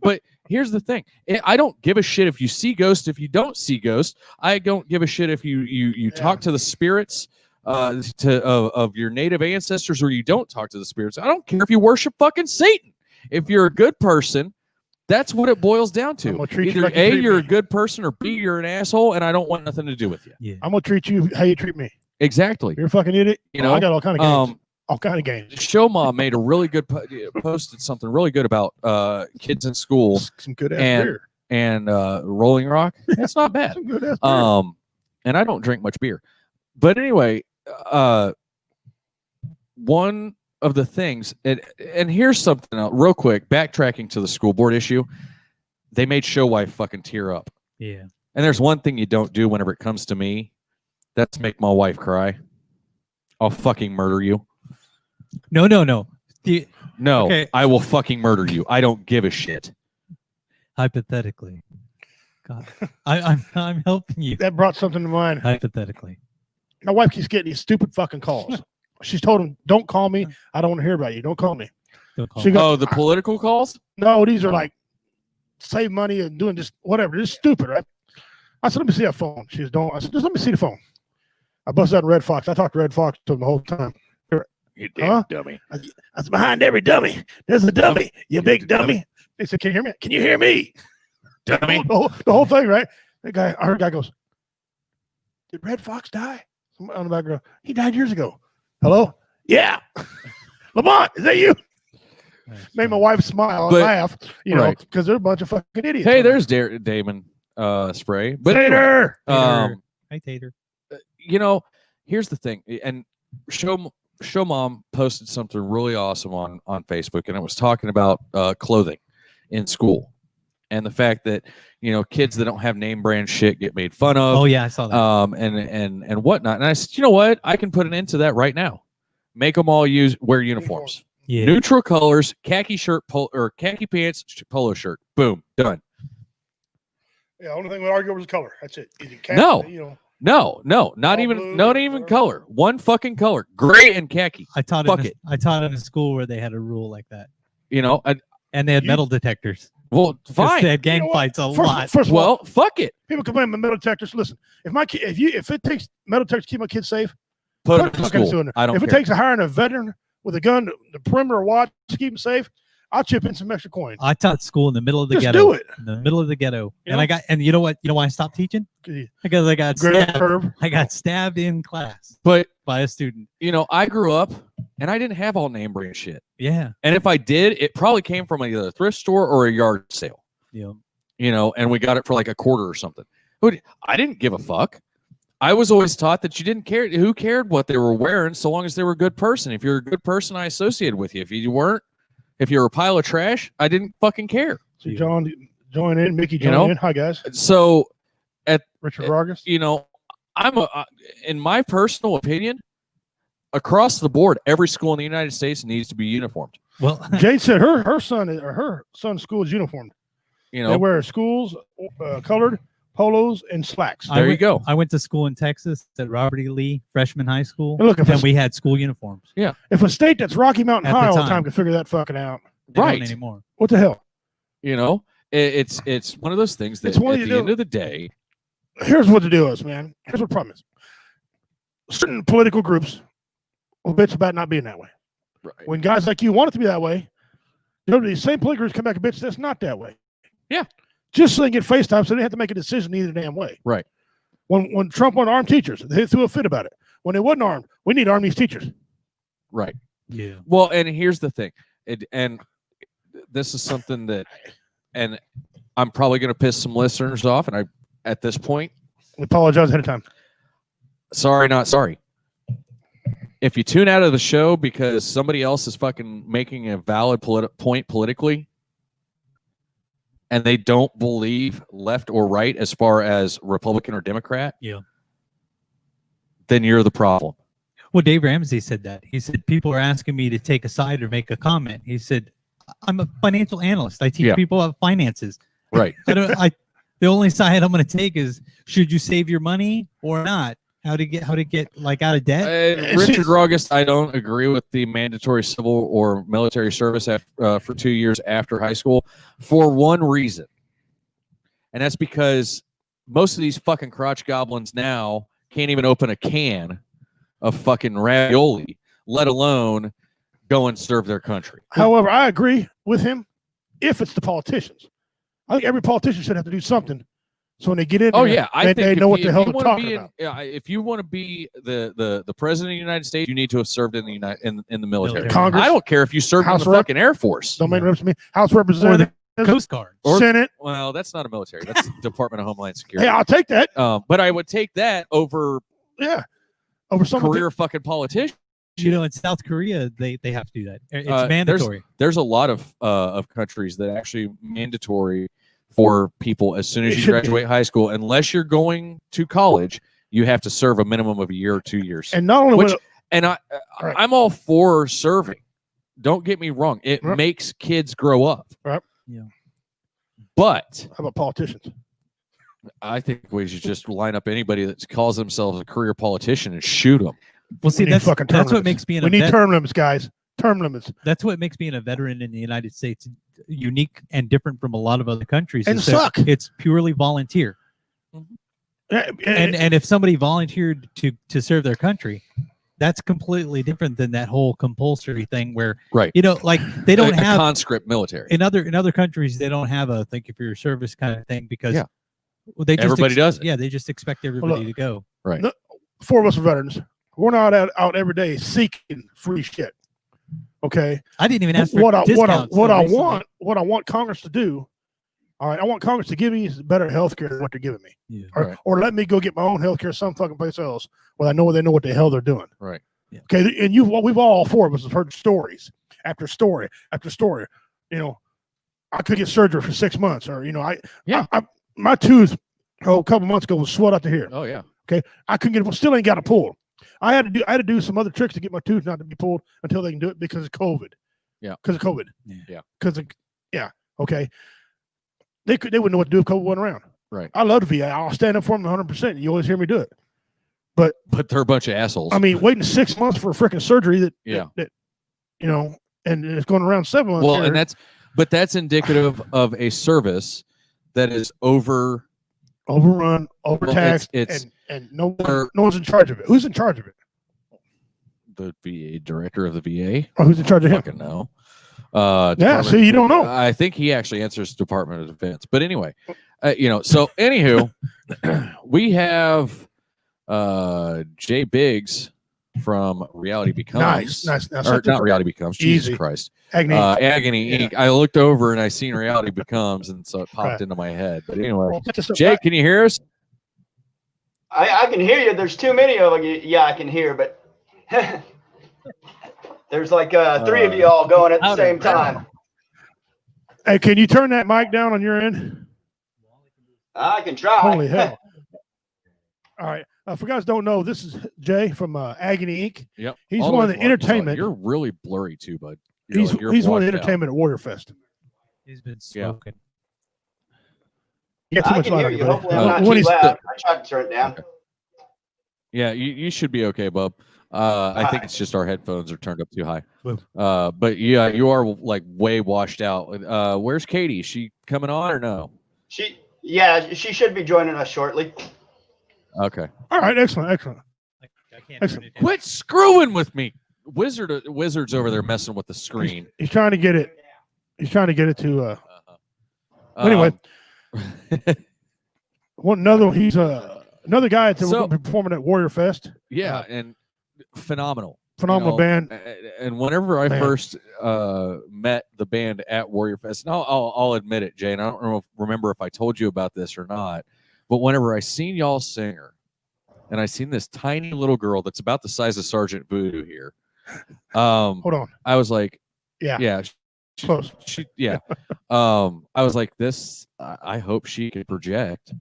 But here's the thing. I don't give a shit if you see ghosts. If you don't see ghosts, I don't give a shit if you talk to the spirits of your native ancestors or you don't talk to the spirits. I don't care if you worship fucking Satan. If you're a good person, that's what it boils down I'm to. gonna treat you Either like you A, treat you're me. a good person, or B, you're an asshole, and I don't want nothing to do with you. Yeah. I'm gonna treat you how you treat me. Exactly. You're a fucking idiot. You know, I got all kind of games. All kind of games. Show Mom made a really good posted something really good about kids in school Some good ass and beer. and Rolling Rock. That's not bad. Some good ass beer. And I don't drink much beer, but anyway, one of the things, and here's something else, real quick, backtracking to the school board issue. They made Show Wife fucking tear up. Yeah. And there's one thing you don't do whenever it comes to me. That's make my wife cry. I'll fucking murder you. No. No, Okay. I will fucking murder you. I don't give a shit. Hypothetically. God. I'm helping you. That brought something to mind. Hypothetically. My wife keeps getting these stupid fucking calls. She's told him, "Don't call me. I don't want to hear about you. Don't call me." Don't call She me. goes, Oh, the political calls? "No, these are like save money and doing just whatever. Just stupid, right?" I said, "Let me see that phone." She's don't. I said, "Just let me see the phone." I busted out Red Fox. I talked to Red Fox to him the whole time. You Huh? dummy. I was behind every dummy. There's a dummy. You big dummy. They said, "Can you hear me? Can you hear me?" Dummy. The whole thing, right? The guy, I heard a guy goes, "Did Red Fox die?" Somebody on the background. He died years ago. Hello? Yeah. Lamont, is that you? made my wife smile and But- laugh, you know, right. because they're a bunch of fucking idiots. Hey, on there. there's Damon Spray. But anyway, Tater! Hi, Tater. you know, here's the thing, and Show Mom posted something really awesome on Facebook, and it was talking about clothing in school and the fact that, you know, kids that don't have name brand shit get made fun of. Oh yeah, I saw that. And whatnot. And I said, you know what? I can put an end to that right now. Make them all wear uniforms. Yeah. Neutral colors, khaki shirt, or khaki pants, polo shirt. Boom, done. Yeah, only thing we argue over is color. That's it. Either No. you know, No, not All even, blue, not even whatever. color. One fucking color, gray and khaki. I taught Fuck in it. I taught in a school where they had a rule like that, You know, and they had You- metal detectors. well, 'Cause fine. They had gang You know what? fights a first, lot. First of all, Well, fuck it. people complain about metal detectors. Listen, if it takes metal detectors to keep my kids safe, Put put them in fucking school. in there. I don't If it care. takes hiring a veteran with a gun, the perimeter watch to keep them safe, I'll chip in some extra coin. I taught school in the middle of the Just ghetto. do it. In the middle of the ghetto, You and know? I got, and you know what? You know why I stopped teaching? Because I got Grade stabbed. curve. I got stabbed in class But, by a student. you know, I grew up and I didn't have all name brand shit. Yeah. And if I did, it probably came from either a thrift store or a yard sale, Yeah. you know, and we got it for like a quarter or something. I didn't give a fuck. I was always taught that you didn't care. Who cared what they were wearing so long as they were a good person? If you're a good person, I associated with you. If you weren't, if you're a pile of trash, I didn't fucking care. See John join in, Mickey You join know? in. Hi guys, So, Richard Vargas. you know, in my personal opinion, across the board, every school in the United States needs to be uniformed. Well, Jade said her son's school is uniformed. You They know, wear schools colored polos and slacks. I there you went- go. I went to school in Texas at Robert E. Lee Freshman High School, And look, if and a, we had school uniforms. if a state that's Rocky Mountain At the High all the time. time can figure that fucking out, They don't Right. anymore. what the hell? You know, it's one of those things that It's one at of the you end do- of the day, Here's what the deal is, man. Here's what the problem is. Certain political groups will bitch about not being that way. right. When guys like you want it to be that way, you know, these same political groups come back and bitch that's not that way. Yeah. Just so they get FaceTime, so they have to make a decision either damn way. Right. When Trump wanted to arm teachers, they threw a fit about it. When they wasn't armed, we need to arm these teachers. Right. Yeah. Well, and here's the thing, and this is something that, and I'm probably going to piss some listeners off, and at this point, We apologize ahead of time. sorry, not sorry. If you tune out of the show because somebody else is fucking making a valid point politically, and they don't believe left or right as far as Republican or Democrat, Yeah. then you're the problem. Well, Dave Ramsey said that. He said people are asking me to take a side or make a comment. He said, "I'm a financial analyst. I teach Yeah. people about finances. Right. The only side I'm going to take is should you save your money or not? How to get like out of debt? Richard August, I don't agree with the mandatory civil or military service for 2 years after high school for one reason. And that's because most of these fucking crotch goblins now can't even open a can of fucking ravioli, let alone go and serve their country. However, I agree with him if it's the politicians. I think every politician should have to do something. So when they get in Oh there, yeah, I think they if know what you- the if hell you they're wanna talking be about. if you want to be the president of the United States, you need to have served in the in the military. Congress, I don't care if you served in House the Rep- fucking Air Force. Don't make reference to me. House Or Representative, the Coast Guard? Or- Senate. Well, that's not a military. That's Department of Homeland Security. Hey, I'll take that. But I would take that over Yeah. Over some career fucking politician. You know, in South Korea, they have to do that. It's there's- mandatory. There's a lot of countries that actually mandatory for people as soon as It you should be. graduate high school, unless you're going to college, you have to serve a minimum of a year or 2 years. And not only Which- will- And Right. I'm all for serving. Don't get me wrong. It Right. makes kids grow up. Right. Yeah. But how about politicians? I think we should just line up anybody that calls themselves a career politician and shoot them. Well, see, We need that's fucking term what limits. makes being We a need vet, term limits, guys. Term limits. that's what makes being a veteran in the United States unique and different from a lot of other countries. And is that suck. It's purely volunteer. And if somebody volunteered to serve their country, that's completely different than that whole compulsory thing where Right. you know, like they don't a have conscript military. in other countries they don't have a thank you for your service kind of thing because Yeah. well, they just Everybody does it. Yeah, they just expect everybody look, to go. four of us are veterans. We're not out every day seeking free shit. Okay. I didn't even ask for what I discounts. want Congress to do. All right, I want Congress to give me better health care than what they're giving me. Yeah. Or let me go get my own health care some fucking place else where I know they know what the hell they're doing. Right. Yeah. Okay. And we've all four of us have heard stories after story after story. You know, I could get surgery for 6 months, or my tooth a couple months ago was swelled out to here. Oh yeah. Okay. I couldn't get it, still ain't got it pulled. I had to do some other tricks to get my tooth not to be pulled until they can do it because of COVID. Yeah. Because of COVID. Yeah. Okay. They wouldn't know what to do if COVID wasn't around. Right. I love the VA. I'll stand up for them 100%. You always hear me do it. But they're a bunch of assholes. I mean, waiting 6 months for a freaking surgery that you know, and it's going around 7 months. Well, and that's indicative of a service that is overrun, overtaxed, and no one's in charge of it. Who's in charge of it? The VA director of the VA. Or who's in charge of him? Fucking know. See, you don't know. I think he actually answers Department of Defense. But anyway, so anywho, we have Jay Biggs from Reality Becomes. Nice. Or not Reality Becomes. Jesus Easy. Christ. Agony Inc. I looked over and I seen Reality Becomes, and so it popped into my head. But anyway, Jay, can you hear us? I can hear you. There's too many of you. Yeah, I can hear, but there's like 3 of you all going at the same time. Hey, can you turn that mic down on your end? I can try. Holy hell. All right. For guys don't know, this is Jay from Agony Inc. Yep. He's one of the entertainment. You're really blurry too, bud. He's one of the entertainment at Warrior Fest. He's been smoking. You got too much can hear light you. on Hopefully I'm not too loud. I tried to turn it down. Yeah, you should be okay, bub. I think it's just our headphones are turned up too high. But yeah, you are like way washed out. Where's Katie? Is she coming on or no? She should be joining us shortly. Okay. All right. Excellent. Excellent. Quit screwing with me. Wizard's over there messing with the screen. He's trying to get it. He's trying to get it to. Anyway, he's another guy that's performing at Warrior Fest. Yeah, and phenomenal band. And whenever I first met the band at Warrior Fest, and I'll admit it, Jay, and I don't remember if I told you about this or not, but whenever I seen y'all singer, and I seen this tiny little girl that's about the size of Sergeant Voodoo here. Hold on. I was like, yeah. Close. I was like, this. I hope she could project.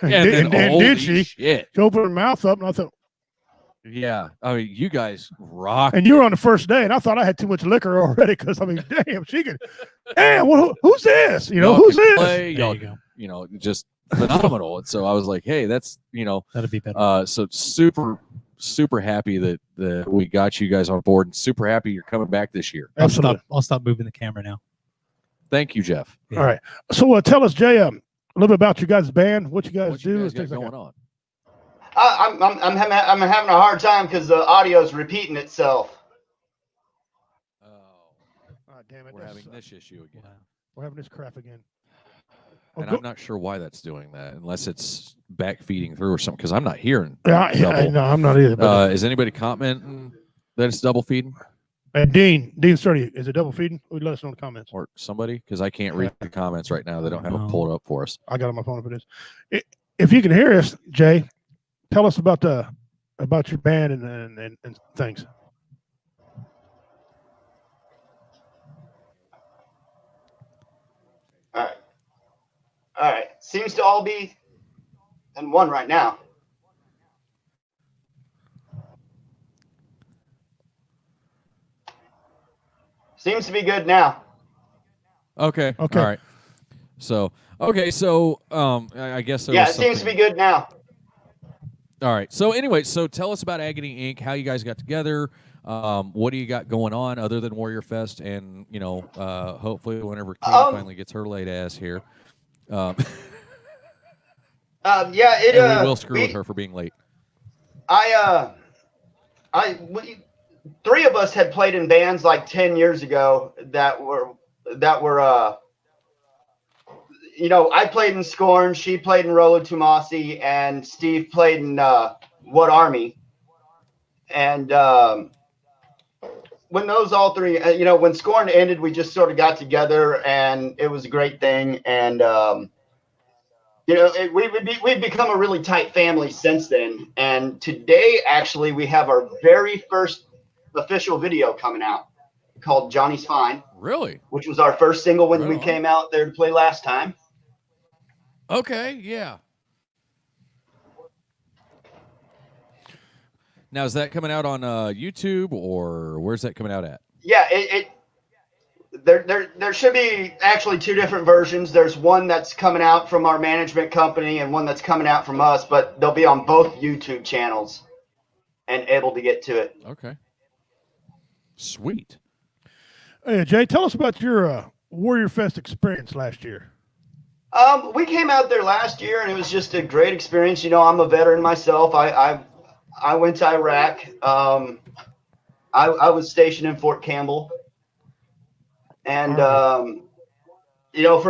and did she? Shit. She opened her mouth up, and I thought, yeah. I mean, you guys rock. And you were on the first day, and I thought I had too much liquor already because I mean, damn, she could. Damn, who's this? Who's this? There you go. Just phenomenal. And so I was like, hey, that's that'd be better. So super happy that we got you guys on board, and super happy you're coming back this year. I'll stop moving the camera now. Thank you, Jeff. Yeah. All right. So tell us, Jay, a little bit about your guys' band, what you guys do, what's things going like on. I'm having a hard time because the audio's repeating itself. Oh, damn it! We're having this issue again. We're having this crap again. And I'm not sure why that's doing that, unless it's back feeding through or something, because I'm not hearing. Yeah, no, I'm not either. But, is anybody commenting that it's double feeding? And Dean Sturdy, is it double feeding? Let us know in the comments. Or somebody, because I can't read the comments right now. They don't have it pulled up for us. I got it on my phone if it is. If you can hear us, Jay, tell us about your band and things. All right. Seems to all be in one right now. Seems to be good now. Okay. All right. So I guess it seems to be good now. All right. So anyway, tell us about Agony Inc., how you guys got together. What do you got going on other than Warrior Fest? And, hopefully whenever Katie finally gets her late ass here. We will screw with her for being late. Three of us had played in bands like 10 years ago that were I played in Scorn, she played in Rolo Tomasi, and Steve played in What Army. And when those all three, when scoring ended, we just sort of got together, and it was a great thing. And we've become a really tight family since then. And today, actually, we have our very first official video coming out called Johnny's Fine. Really? Which was our first single when Right we on. came out there to play last time. Okay, yeah. Now, is that coming out on YouTube, or where's that coming out at? Yeah, there should be actually two different versions. There's one that's coming out from our management company and one that's coming out from us, but they'll be on both YouTube channels and able to get to it. Okay. Sweet. Hey, Jay, tell us about your Warrior Fest experience last year. We came out there last year, and it was just a great experience. I'm a veteran myself. I went to Iraq. I was stationed in Fort Campbell. And, for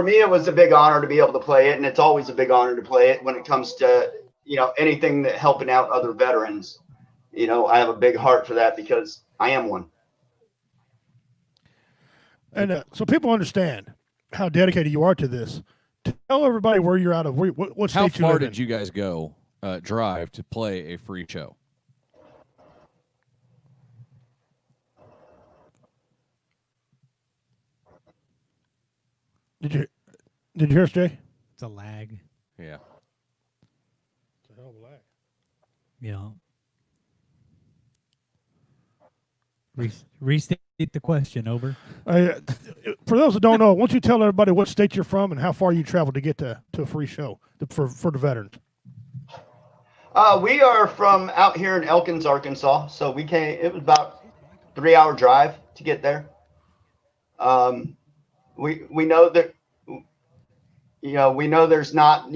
me, it was a big honor to be able to play it. And it's always a big honor to play it when it comes to, anything that helping out other veterans. I have a big heart for that because I am one. And so people understand how dedicated you are to this. Tell everybody where you're out of. What state How you far live in. did you guys go drive to play a free show? Did you hear us, Jay? It's a lag. Yeah. It's a hell of a lag. Yeah. Restate the question. Over. For those that don't know, why don't you tell everybody what state you're from and how far you traveled to get to a free show for the veterans? We are from out here in Elkins, Arkansas. So we came. It was about a 3-hour drive to get there. We know that, we know there's not,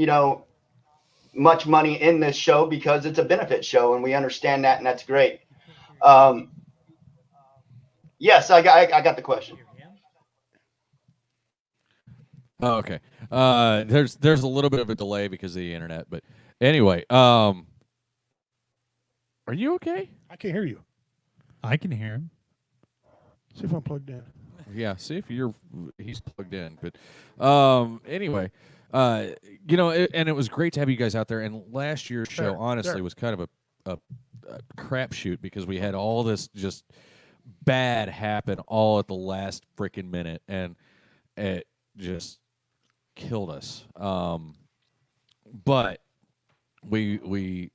much money in this show because it's a benefit show, and we understand that, and that's great. Yes, I got the question. Oh, okay. There's a little bit of a delay because of the internet, but anyway, are you okay? I can't hear you. I can hear him. See if I'm plugged in. Yeah, see if he's plugged in. But anyway, and it was great to have you guys out there. And last year's show, honestly, was kind of a crapshoot because we had all this just bad happen all at the last freaking minute, and it just killed us. But we.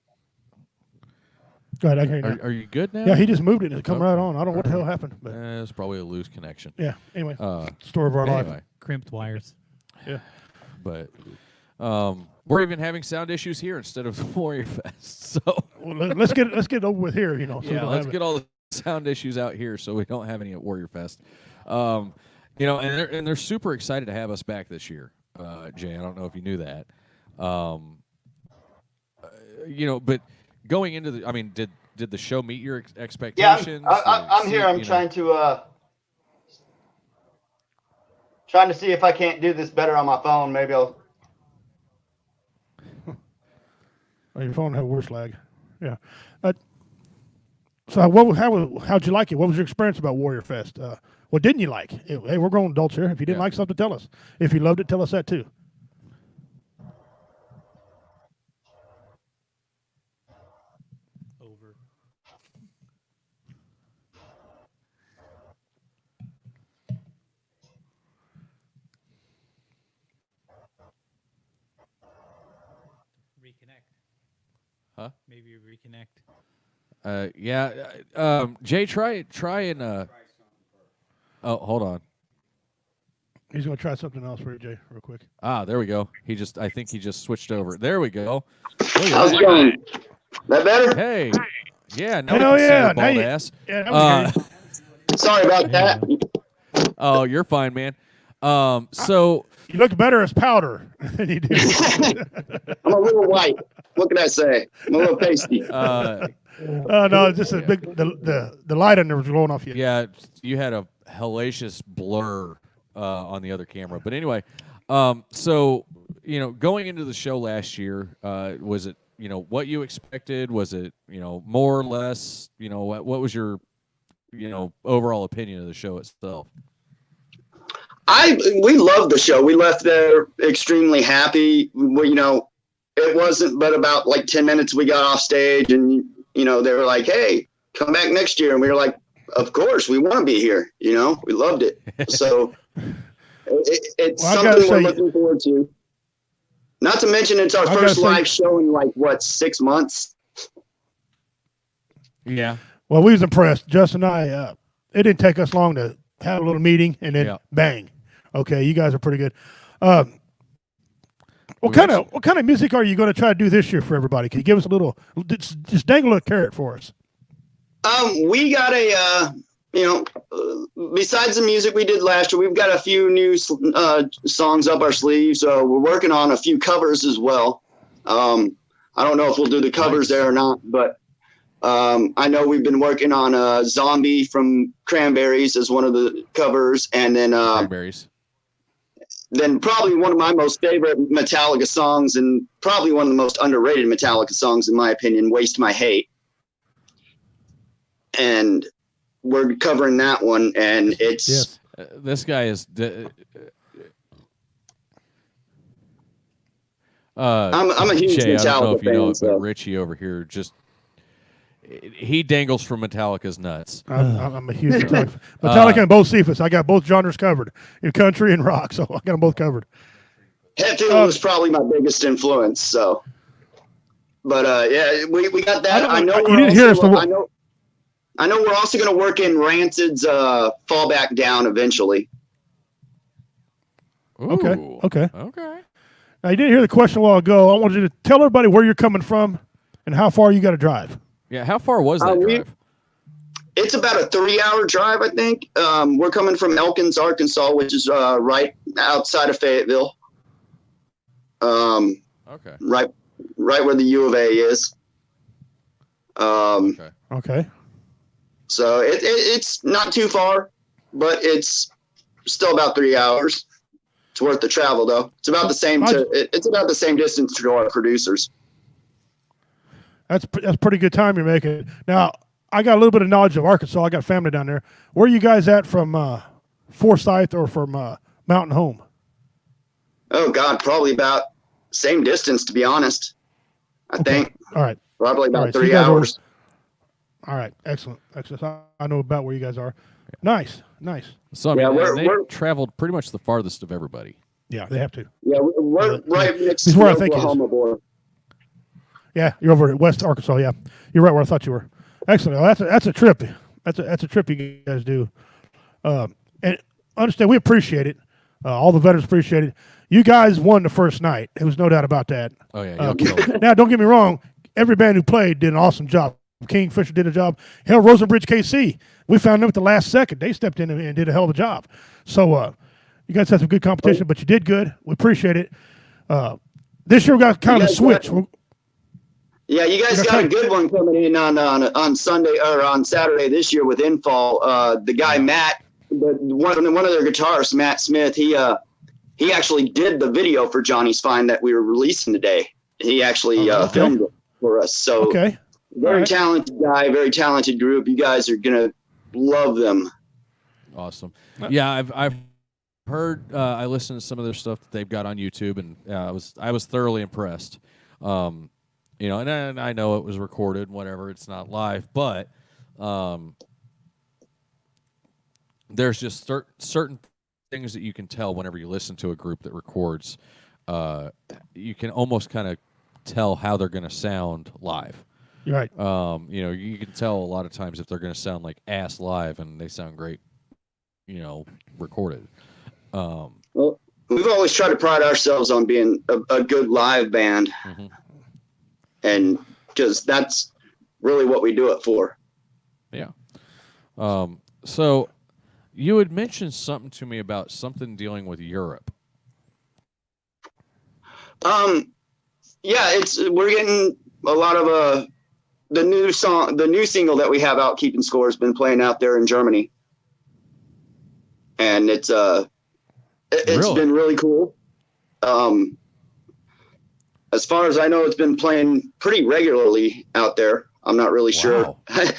Go ahead, I can hear you. Are you good now? Yeah, he just moved it and it come Okay. right on. I don't know what the hell happened. But It's probably a loose connection. yeah, anyway, story of our life. Anyway, Crimped wires. Yeah. but we're even having sound issues here instead of Warrior Fest. So Well, let's get it over with here. So we yeah, don't let's have get all the sound issues out here so we don't have any at Warrior Fest. And they're super excited to have us back this year. Jay, I don't know if you knew that. But going into did the show meet your expectations? Yeah, I'm here. I'm trying to see if I can't do this better on my phone. Maybe I'll. Oh, your phone had worse lag. Yeah. So how'd you like it? What was your experience about Warrior Fest? What didn't you like? Hey, we're grown adults here. If you didn't like something, tell us. If you loved it, tell us that too. Over. Reconnect. Huh? Maybe reconnect. Jay, try and oh, hold on. He's going to try something else for you, Jay, real quick. There we go. I think he just switched over. There we go. How's it going? That better? Hey, yeah, no, Hell yeah, bald now ass. Yeah, that was great. Sorry about that. Oh, you're fine, man. So You look better as powder than you do. I'm a little white. What can I say? I'm a little pasty. No, it's just a big the light on there was glowing off you. yeah, you had a hellacious blur on the other camera. But anyway, so going into the show last year, was it what you expected? Was it more or less? What was your overall opinion of the show itself? We loved the show. We left there extremely happy. It wasn't but about like 10 minutes we got off stage, and they were like, "Hey, come back next year," and we were like, "Of course, we want to be here." We loved it. So it's something we're looking forward to. Not to mention, it's our first live show in 6 months. Yeah. Well, we was impressed. Justin and I, it didn't take us long to have a little meeting, and then bang. Okay, you guys are pretty good. What kind of music are you going to try to do this year for everybody? Can you give us a little, just dangle a carrot for us? We got besides the music we did last year, we've got a few new songs up our sleeves. We're working on a few covers as well. I don't know if we'll do the covers there or not, but I know we've been working on Zombie from Cranberries as one of the covers, and then Cranberries. Then probably one of my most favorite Metallica songs, and probably one of the most underrated Metallica songs, in my opinion, Waste My Hate. And we're covering that one, and it's... this guy is... I'm a huge Jay, Metallica I don't know if you know fan. it, but Richie over here he dangles from Metallica's nuts. I'm a huge Metallica and both Cephas. I got both genres covered in country and rock, so I got them both covered. Hetfield was probably my biggest influence. So, but we got that. I know we're also going to work in Rancid's "Fall Back Down" eventually. Ooh, Okay. Now, you didn't hear the question a while ago. I want you to tell everybody where you're coming from and how far you got to drive. Yeah, how far was that drive? It's about a 3-hour drive, I think. We're coming from Elkins, Arkansas, which is right outside of Fayetteville. Okay. Right where the U of A is. Okay. So it's not too far, but it's still about 3 hours. It's worth the travel, though. It's about the same. It's about the same distance to our producers. That's pretty good time you're making. Now, I got a little bit of knowledge of Arkansas. I got family down there. Where are you guys at from Forsyth or from Mountain Home? Oh, God, probably about same distance, to be honest. I think. All right. Probably about 3 so hours. All right. Excellent. I know about where you guys are. Nice. So, I mean, they traveled pretty much the farthest of everybody. Yeah, they have to. Yeah, we're right next to where I the think Oklahoma border. Yeah, you're over at West Arkansas. Yeah, you're right where I thought you were. Excellent. Well, that's a trip. That's a trip you guys do. And understand, we appreciate it. All the veterans appreciate it. You guys won the first night. There was no doubt about that. Oh yeah, y'all killed it. Now, don't get me wrong. Every band who played did an awesome job. Kingfisher did a job. Hell, Rosenbridge KC. We found them at the last second. They stepped in and did a hell of a job. So you guys had some good competition, but you did good. We appreciate it. This year we got kind of a switch. Yeah, you guys got a good one coming in on Sunday or on Saturday this year with Infall. The guy Matt, one of their guitarists, Matt Smith, he actually did the video for Johnny's Fine that we were releasing today. He actually filmed it for us. So very talented guy, very talented group. You guys are gonna love them. Awesome. Yeah, I've heard. I listened to some of their stuff that they've got on YouTube, and I was thoroughly impressed. And I know it was recorded, whatever. It's not live, but there's just certain things that you can tell whenever you listen to a group that records. You can almost kind of tell how they're going to sound live. You're right. You can tell a lot of times if they're going to sound like ass live, and they sound great, recorded. Well, we've always tried to pride ourselves on being a good live band. Mm-hmm. And because that's really what we do it for. Yeah. So you had mentioned something to me about something dealing with Europe. Yeah, we're getting a lot of the new single that we have out, Keeping Score, has been playing out there in Germany. And it's been really cool. As far as I know, it's been playing pretty regularly out there. I'm not really sure. I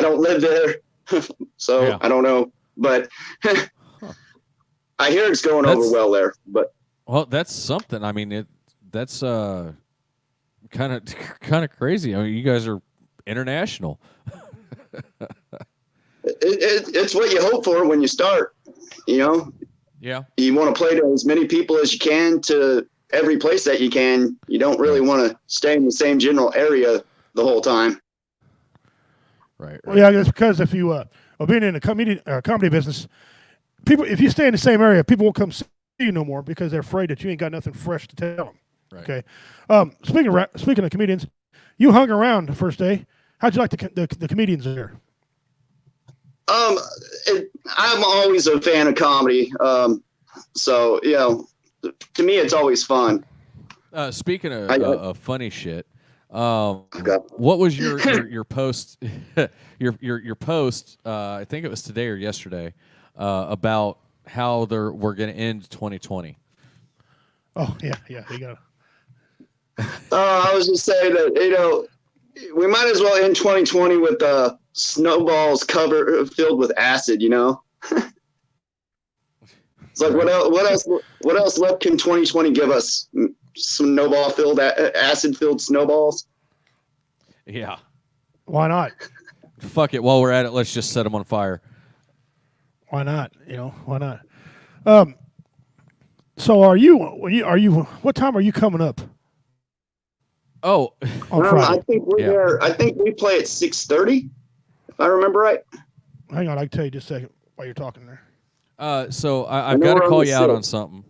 don't live there, So Yeah. I don't know, but I hear it's going over well there. But well, that's something. I mean, that's kind of crazy. I mean, you guys are international. it's what you hope for when you start. You know, Yeah. you want to play to as many people as you can, to every place that you can. You don't really want to stay in the same general area the whole time. Right. Well, yeah, that's because if you being in the comedy business, people, if you stay in the same area, people won't come see you no more because they're afraid that you ain't got nothing fresh to tell them. Right. Okay. Speaking of comedians, you hung around the first day. How'd you like the comedians there? I'm always a fan of comedy. So you know, to me, it's always fun. Speaking of funny shit, what was your post? your post? I think it was today or yesterday about how we're going to end 2020. Oh yeah, you got. I was just saying that, you know, we might as well end 2020 with snowballs filled with acid. You know, it's like what else left can 2020 give us? Snowball filled acid filled snowballs. Yeah. Why not? Fuck it. While we're at it, let's just set them on fire. Why not? You know, why not? So what time are you coming up? Oh, on Friday? I think we're there. I think we play at 6:30, if I remember right. Hang on, I can tell you just a second while you're talking there. So I've got to call you out on something.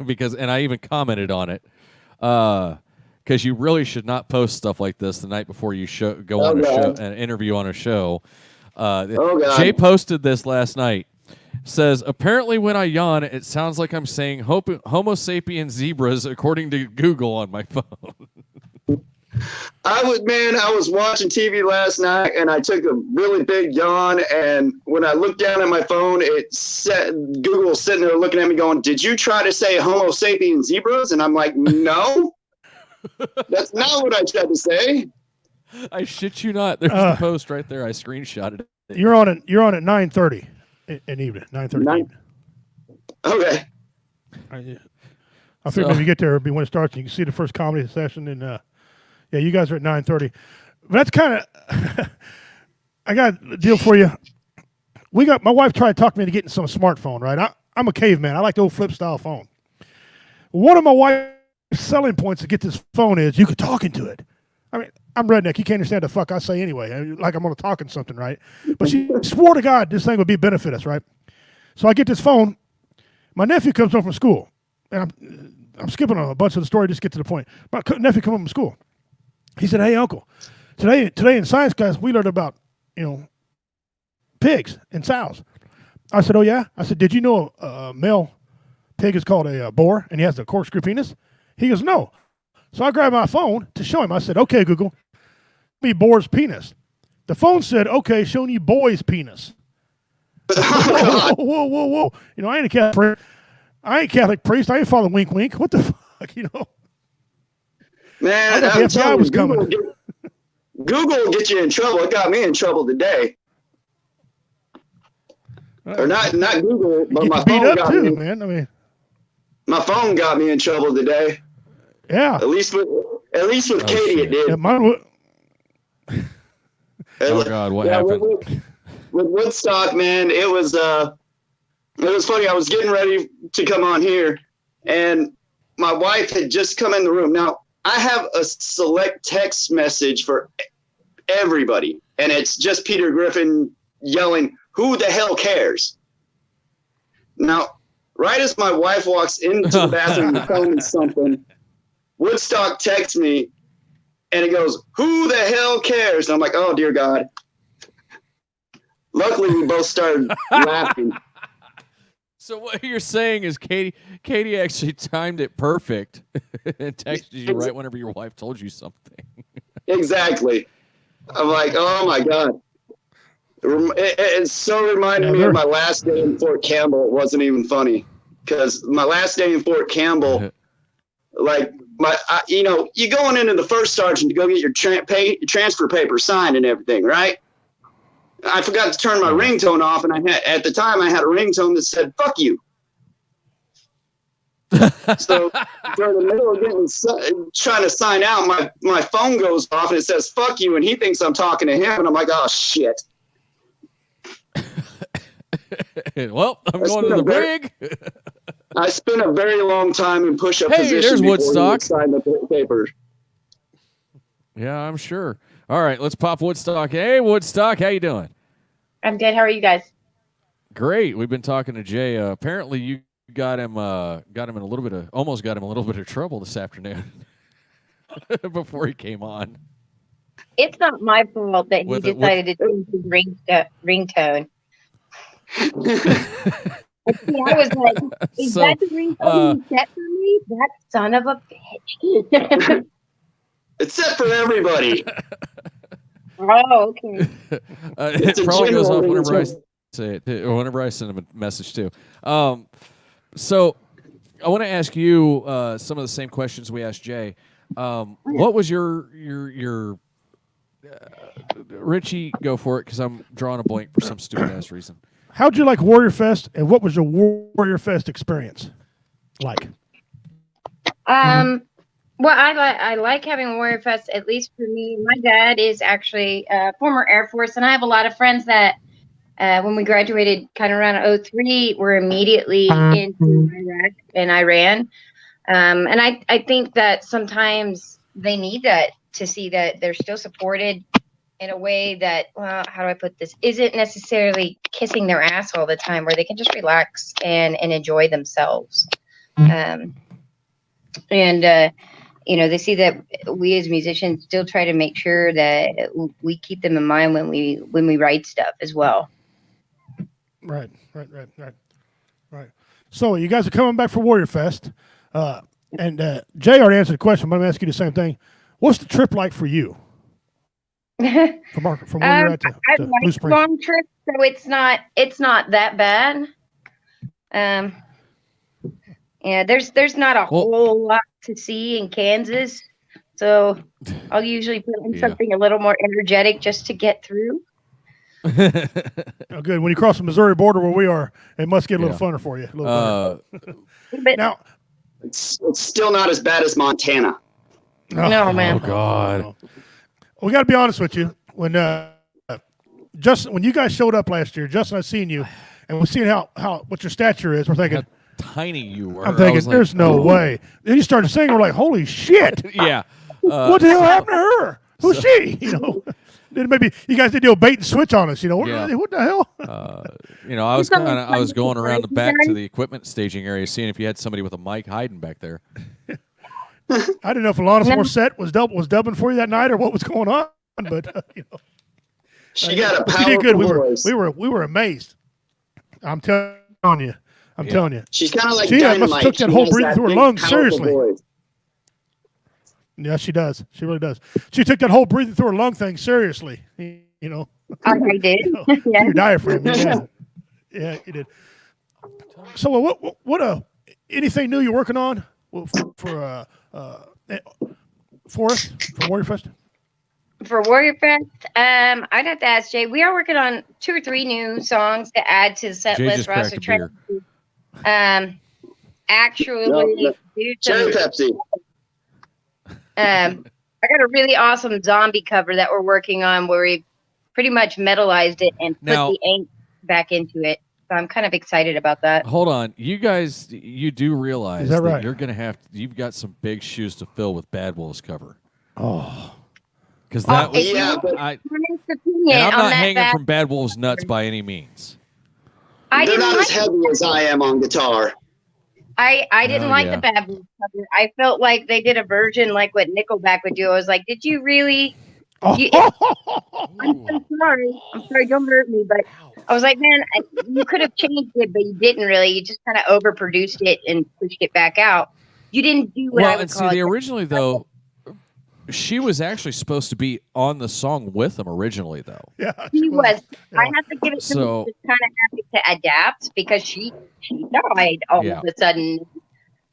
Because, and I even commented on it, because you really should not post stuff like this the night before you go on an interview on a show. Jay posted this last night. Says, apparently when I yawn, it sounds like I'm saying Homo sapien zebras according to Google on my phone. I was watching TV last night and I took a really big yawn, and when I looked down at my phone, Google was sitting there looking at me going, "Did you try to say Homo sapien zebras?" And I'm like, "No, that's not what I tried to say." I shit you not. There's the post right there. I screenshotted it. You're on at 9:30 in evening. 9:30. Okay. I figured when you get there, it'll be when it starts. And you can see the first comedy session, and yeah, you guys are at 9:30. That's kind of. I got a deal for you. My wife tried to talk me into getting some smartphone. Right, I'm a caveman. I like the old flip style phone. One of my wife's selling points to get this phone is you could talk into it. I mean, I'm redneck. You can't understand the fuck I say anyway. Like I'm going to talk in something, right? But she swore to God this thing would benefit us, right? So I get this phone. My nephew comes home from school, and I'm skipping a bunch of the story just to get to the point. My nephew comes home from school. He said, "Hey, Uncle, today in science class we learned about pigs and sows." I said, "Oh yeah." I said, "Did you know a male pig is called a boar and he has a corkscrew penis?" He goes, "No." So I grabbed my phone to show him. I said, "Okay, Google, show me boar's penis." The phone said, "Okay, showing you boy's penis." Whoa. I ain't a Catholic priest. I ain't Father Wink Wink. What the fuck, Man, I thought the FBI was coming. Google will get you in trouble. It got me in trouble today. Or not Google, but my phone got me. Man. I mean, my phone got me in trouble today. Yeah. At least with Katie, it did. Yeah, mine would. Oh God, what happened? With Woodstock, man, it was funny. I was getting ready to come on here, and my wife had just come in the room. Now, I have a select text message for everybody, and it's just Peter Griffin yelling, "Who the hell cares?" Now, right as my wife walks into the bathroom to tell me something, Woodstock texts me, and it goes, "Who the hell cares?" And I'm like, "Oh, dear God." Luckily, we both started laughing. So what you're saying is Katie actually timed it perfect and texted you right whenever your wife told you something. Exactly. I'm like, oh my God. It so reminded me of my last day in Fort Campbell. It wasn't even funny because my last day in Fort Campbell, like you know, you going into the first sergeant to go get your transfer paper signed and everything, right? I forgot to turn my ringtone off, and at the time I had a ringtone that said "fuck you." So during the middle of trying to sign out, my phone goes off and it says "fuck you," and he thinks I'm talking to him, and I'm like, "Oh shit." Well, I'm going to the brig. I spent a very long time in push-up Hey, position there's before Woodstock. he signed the paper. Yeah, I'm sure. All right, let's pop Woodstock. Hey, Woodstock, how you doing? I'm good. How are you guys? Great. We've been talking to Jay. Apparently, you got him in a little bit of trouble this afternoon before he came on. It's not my fault that he decided to change his ringtone. I was like, is that the ringtone you set for me? That son of a bitch. It's set for everybody. Oh, okay. It probably goes off whenever I say it, or whenever I send him a message too. So I want to ask you some of the same questions we asked Jay. What was your Richie? Go for it, because I'm drawing a blank for some stupid ass reason. How'd you like Warrior Fest, and what was your Warrior Fest experience like? Well, I like having Warrior Fest, at least for me. My dad is actually former Air Force, and I have a lot of friends that when we graduated kind of around 2003, were immediately into Iraq and Iran. And I think that sometimes they need that to see that they're still supported in a way that, well, how do I put this, isn't necessarily kissing their ass all the time, where they can just relax and enjoy themselves. You know, they see that we as musicians still try to make sure that we keep them in mind when we write stuff as well. Right. So you guys are coming back for Warrior Fest, and Jay already answered the question, but I'm going to ask you the same thing. What's the trip like for you? From where you're at to Blue Springs? Long trip, so it's not that bad. Yeah, there's not a whole lot to see in Kansas, so I'll usually put in something a little more energetic just to get through. Oh, good. When you cross the Missouri border where we are, it must get a little funner for you. But now, it's still not as bad as Montana. No, man. Oh God. We got to be honest with you. When Justin, when you guys showed up last year, Justin, I seen you, and we're seeing what your stature is. We're thinking. Tiny you were. I'm thinking, there's no way. Then you started singing, we're like, holy shit. Yeah. What the hell happened to her? Who's she? You know, then maybe you guys did do a bait and switch on us. You know, what the hell? You know, I was going around the back to the equipment staging area, seeing if you had somebody with a mic hiding back there. I didn't know if Alanis Morissette was dubbing for you that night or what was going on, but you know, she got a powerful did good. voice. We were amazed. I'm telling you. I'm telling you. She's kind of like she Dynamite. must have took that whole breathing through her lungs seriously. Voice. Yeah, she does. She really does. She took that whole breathing through her lung thing seriously. You know. I did. You know, your diaphragm. Yeah, you did. So what anything new you're working on for us for Warrior Fest? For Warrior Fest, I'd have to ask Jay. We are working on 2 or 3 new songs to add to the set list. We're also trying to actually do Cherry Pepsi. I got a really awesome zombie cover that we're working on where we pretty much metalized it and put the ink back into it. So I'm kind of excited about that. Hold on. You guys, you do realize that right? You're going to you've got some big shoes to fill with Bad Wolf's cover. Oh. Because that was, I'm not hanging from Bad Wolf's nuts by any means. They're not as heavy as I am on guitar. I didn't like the Bad Wolf cover. I felt like they did a version like what Nickelback would do. I was like, did you really? I'm sorry. I'm sorry. Don't hurt me. But I was like, man, you could have changed it, but you didn't really. You just kind of overproduced it and pushed it back out. You didn't do what I would call it. Originally, though, she was actually supposed to be on the song with them originally, though. Yeah, she was. Yeah. I have to give it to me. Just kind of happy to adapt because she died all of a sudden,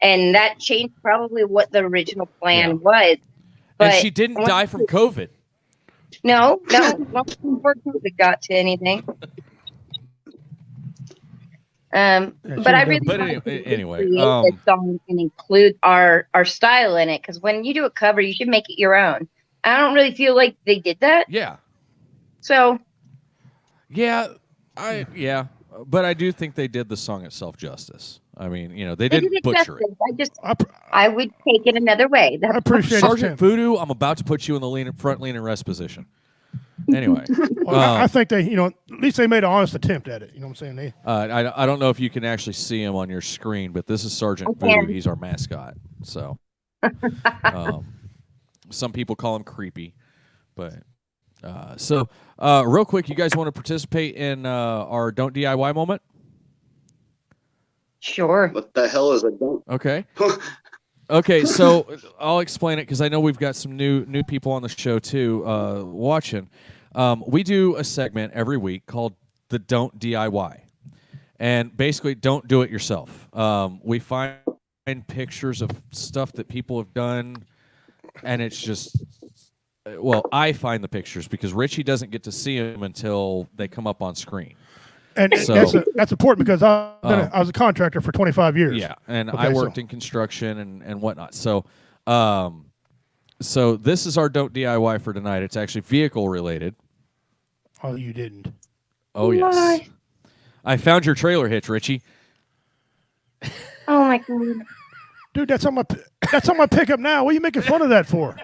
and that changed probably what the original plan was. But and she didn't die from COVID. No, not before COVID got to anything. But I really wanted to anyway, create this song and include our style in it, because when you do a cover, you should make it your own. I don't really feel like they did that. Yeah. So. Yeah, but I do think they did the song itself justice. I mean, they didn't butcher it. I would take it another way. I appreciate Sergeant Voodoo. I'm about to put you in the front lean and rest position. Anyway, I think they, at least they made an honest attempt at it. You know what I'm saying? I don't know if you can actually see him on your screen, but this is Sergeant Voodoo. He's our mascot. So, some people call him creepy, but real quick, you guys want to participate in our Don't DIY moment? Sure. What the hell is a don't? Okay. Okay, so I'll explain it because I know we've got some new people on the show too watching. We do a segment every week called the Don't DIY, and basically don't do it yourself. We find pictures of stuff that people have done, and it's just, well, I find the pictures because Richie doesn't get to see them until they come up on screen. And so, that's important because I was a contractor for 25 years. Yeah, and I worked in construction and whatnot. So, so this is our Don't DIY for tonight. It's actually vehicle related. Oh, you didn't. Oh, yes. I found your trailer hitch, Richie. Oh my God. Dude, that's on my pickup now. What are you making fun of that for?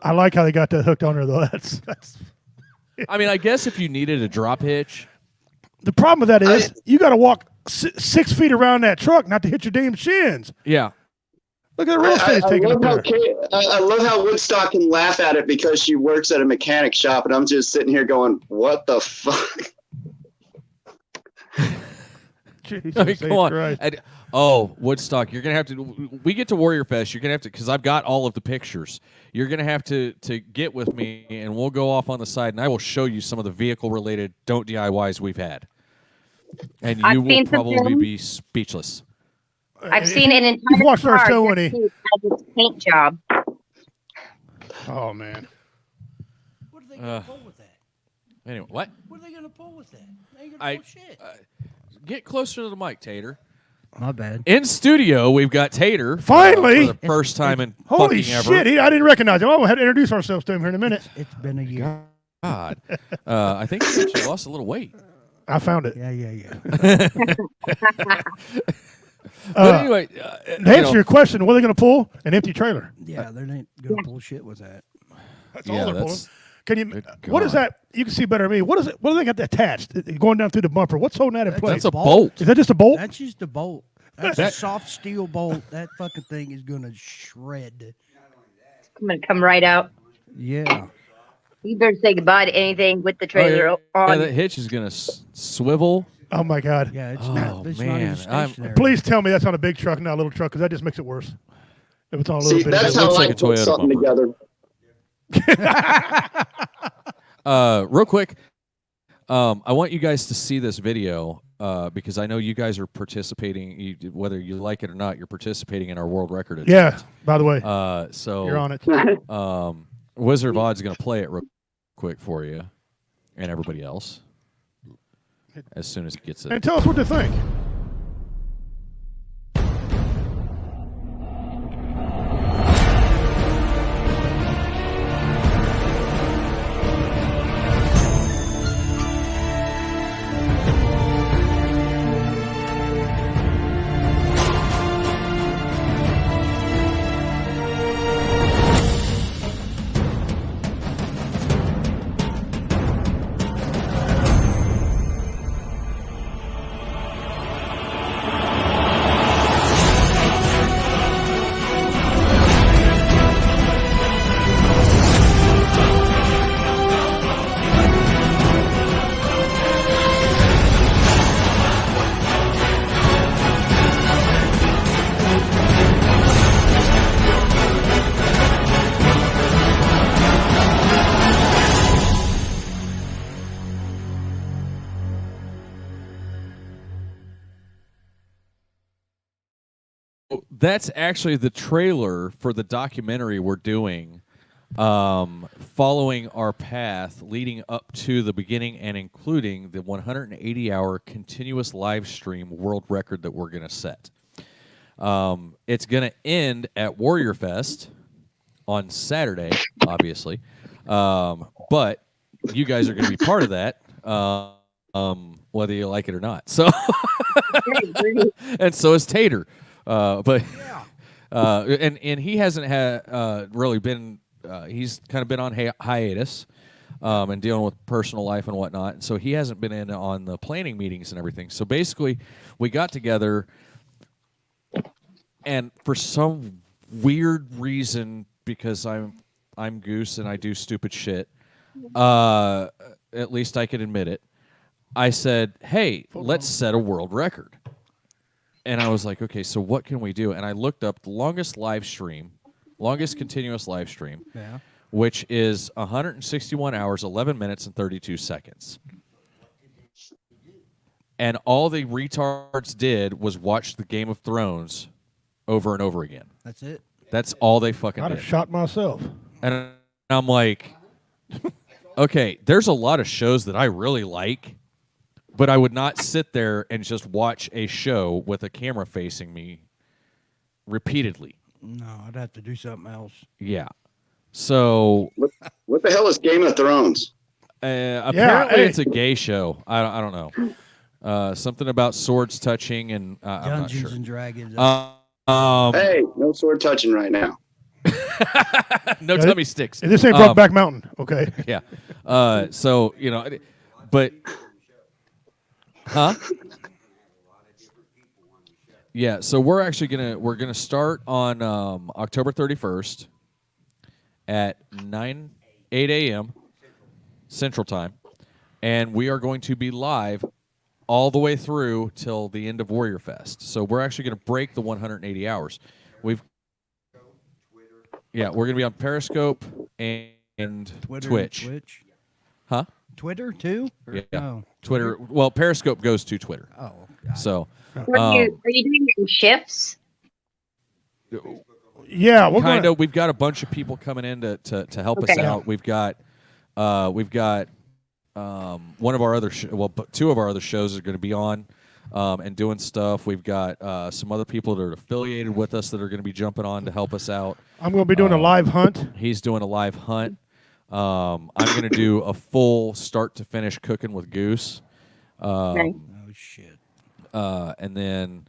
I like how they got that hooked on there though. That's I mean, I guess if you needed a drop hitch. The problem with that is you got to walk 6 feet around that truck not to hit your damn shins. Yeah. Look at the real estate taking up there. I love how Woodstock can laugh at it because she works at a mechanic shop, and I'm just sitting here going, "What the fuck?" Jesus, I mean, come on. Woodstock, you're gonna have to. We get to Warrior Fest. You're gonna have to, because I've got all of the pictures. You're gonna have to get with me, and we'll go off on the side, and I will show you some of the vehicle-related don't DIYs we've had, and you will probably be speechless. I've seen an entire car show that has its paint job. Oh man. What are they gonna pull with that? Anyway, what? What are they gonna pull with that? They ain't gonna pull shit. Get closer to the mic, Tater. My bad. In studio, we've got Tater. Finally! For the first time in Holy fucking shit! ever. I didn't recognize him. Oh, we'll have to introduce ourselves to him here in a minute. It's been a year. God. I think he actually lost a little weight. I found it. Yeah. But anyway, to answer your question, what are they going to pull? An empty trailer. Yeah, they ain't gonna pull shit with that. That's all they're pulling. Can you? What is that? You can see better than me. What is it? What do they got attached? Going down through the bumper. What's holding that in place? That's a bolt. Is that just a bolt? That's just a bolt. That's a soft steel bolt. That fucking thing is gonna shred. I'm gonna come right out. Yeah. You better say goodbye to anything with the trailer on. Yeah, that hitch is gonna swivel. Oh my God. Yeah, it's Oh, not. It's man. not even stationary. Please tell me that's not a big truck, not a little truck, because that just makes it worse. If it's on a little See, bit. that's It how looks I like a put Toyota something bumper. together. Real quick, I want you guys to see this video because I know you guys are participating. Whether you like it or not, you're participating in our world record. Yeah. By the way, so you're on it. Wizard of Oz is going to play it real quick for you and everybody else as soon as it gets it. And tell us what to think. that's actually the trailer for the documentary we're doing, following our path leading up to the beginning and including the 180-hour continuous live stream world record that we're going to set. It's going to end at Warrior Fest on Saturday, obviously, but you guys are going to be part of that, whether you like it or not. So, and so is Tater, but and he hasn't had really been. He's kind of been on hiatus and dealing with personal life and whatnot, and so he hasn't been in on the planning meetings and everything. So basically, we got together, and for some weird reason, because I'm Goose and I do stupid shit, at least I can admit it, I said, hey, let's set a world record. And I was like, okay, so what can we do? And I looked up the longest continuous live stream, which is 161 hours, 11 minutes, and 32 seconds. And all the retards did was watch the Game of Thrones over and over again. That's it. That's all they fucking I'd did. have shot myself. And I'm like, okay, there's a lot of shows that I really like, but I would not sit there and just watch a show with a camera facing me repeatedly. No, I'd have to do something else. Yeah. So What the hell is Game of Thrones? apparently it's a gay show. I don't know. Something about swords touching and I'm not Dungeons sure. and Dragons. Hey, no sword touching right now. No tummy sticks. This ain't Brokeback Mountain, okay? Yeah. So, but huh? Yeah, so we're actually gonna start on October 31st at 8 a.m. Central Time, and we are going to be live all the way through till the end of Warrior Fest. So we're actually going to break the 180 hours. We're going to be on Periscope and Twitter Twitch. And Twitch. Huh? Twitter too? Or Yeah. no? Twitter. Well, Periscope goes to Twitter. Oh, God. So. Are you doing your shifts? Yeah, we're Kind gonna, of. We've got a bunch of people coming in to help us Okay. out. We've got one of our other two of our other shows are going to be on and doing stuff. We've got some other people that are affiliated with us that are going to be jumping on to help us out. I'm going to be doing a live hunt. He's doing a live hunt. I'm going to do a full start to finish cooking with Goose. Nice. Oh, shit. And then,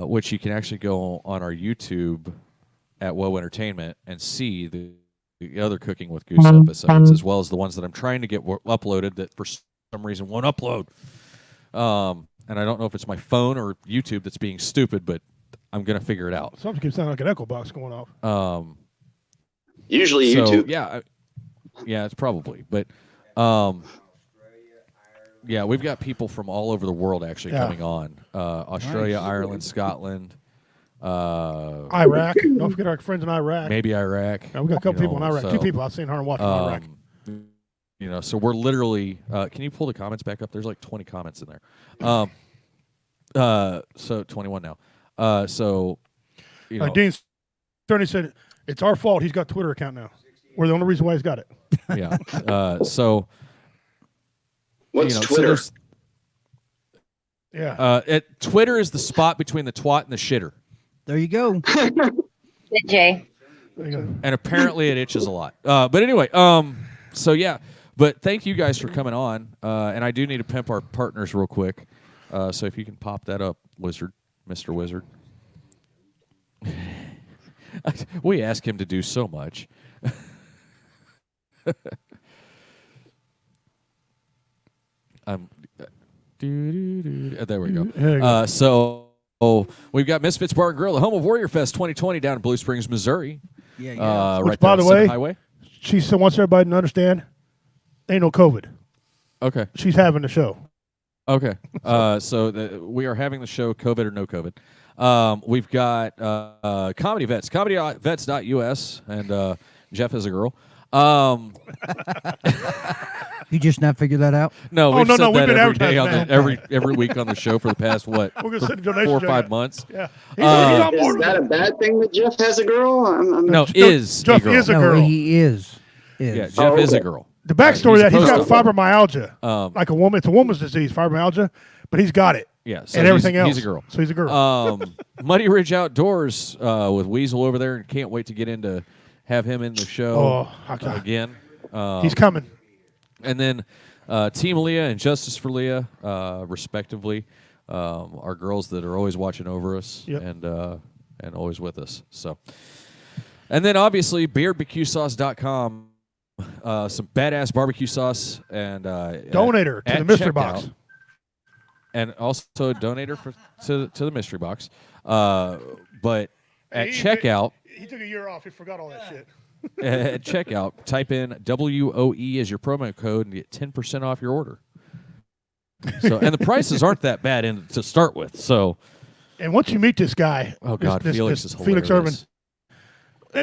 which you can actually go on our YouTube at Woe Entertainment and see the other Cooking with Goose episodes, as well as the ones that I'm trying to get uploaded that for some reason won't upload. And I don't know if it's my phone or YouTube that's being stupid, but I'm going to figure it out. Something keeps sounding like an echo box going off. Usually So, YouTube. yeah, it's probably. But, yeah, we've got people from all over the world actually coming on. Australia, Nice. Ireland, Scotland, Iraq. Don't forget our friends in Iraq. maybe Iraq. Yeah, we got a couple people in Iraq. so, 2 people I've seen her and watching Iraq. So we're literally. Can you pull the comments back up? There's like 20 comments in there. So 21 now. So, Dean Sterney said, it's our fault he's got a Twitter account now. We're the only reason why he's got it. yeah. So. What's So Twitter? there's, Yeah. Twitter is the spot between the twat and the shitter, There you go. Jay. There you go. and apparently it itches a lot. But anyway, so yeah. But thank you guys for coming on, and I do need to pimp our partners real quick. So if you can pop that up, Wizard, Mr. Wizard. We ask him to do so much. There we go. There you go. So we've got Misfits Bar and Grill, the home of Warrior Fest 2020 down in Blue Springs, Missouri. Yeah, yeah. Which, Right by there the on 7 way, Highway. She still wants everybody to understand, ain't no COVID. Okay. She's having the show. Okay. So we are having the show, COVID or no COVID. We've got Comedy Vets, comedyvets.us, and Jeff is a girl. You just not figured that out? No, we've no, said no, we've that been every day advertising on that. every week on the show for the past what We're gonna send a donation 4 or to 5 you. months. Yeah. Uh, He's on Is board that a with it. bad thing that Jeff has a girl? No, Jeff is a girl. is a No, girl. he is. Yeah, Is. Jeff is a okay. girl. The backstory he's that he's supposed got to. fibromyalgia, like a woman. It's a woman's disease, fibromyalgia, but he's got it. Yeah, so and everything he's else. a girl. So he's a girl. Muddy Ridge Outdoors with Weasel over there, and can't wait to get into have him in the show again. He's coming. And then Team Leah and Justice for Leah, respectively, are girls that are always watching over us and always with us. So, and then obviously beardbqsauce.com, some badass barbecue sauce and Donator to the mystery box. And also a donator to the mystery box. But at checkout, he took a year off. He forgot all that shit. at checkout, type in WOE as your promo code and get 10% off your order. So, and the prices aren't that bad to start with. So, and once you meet this guy, Felix is Felix hilarious.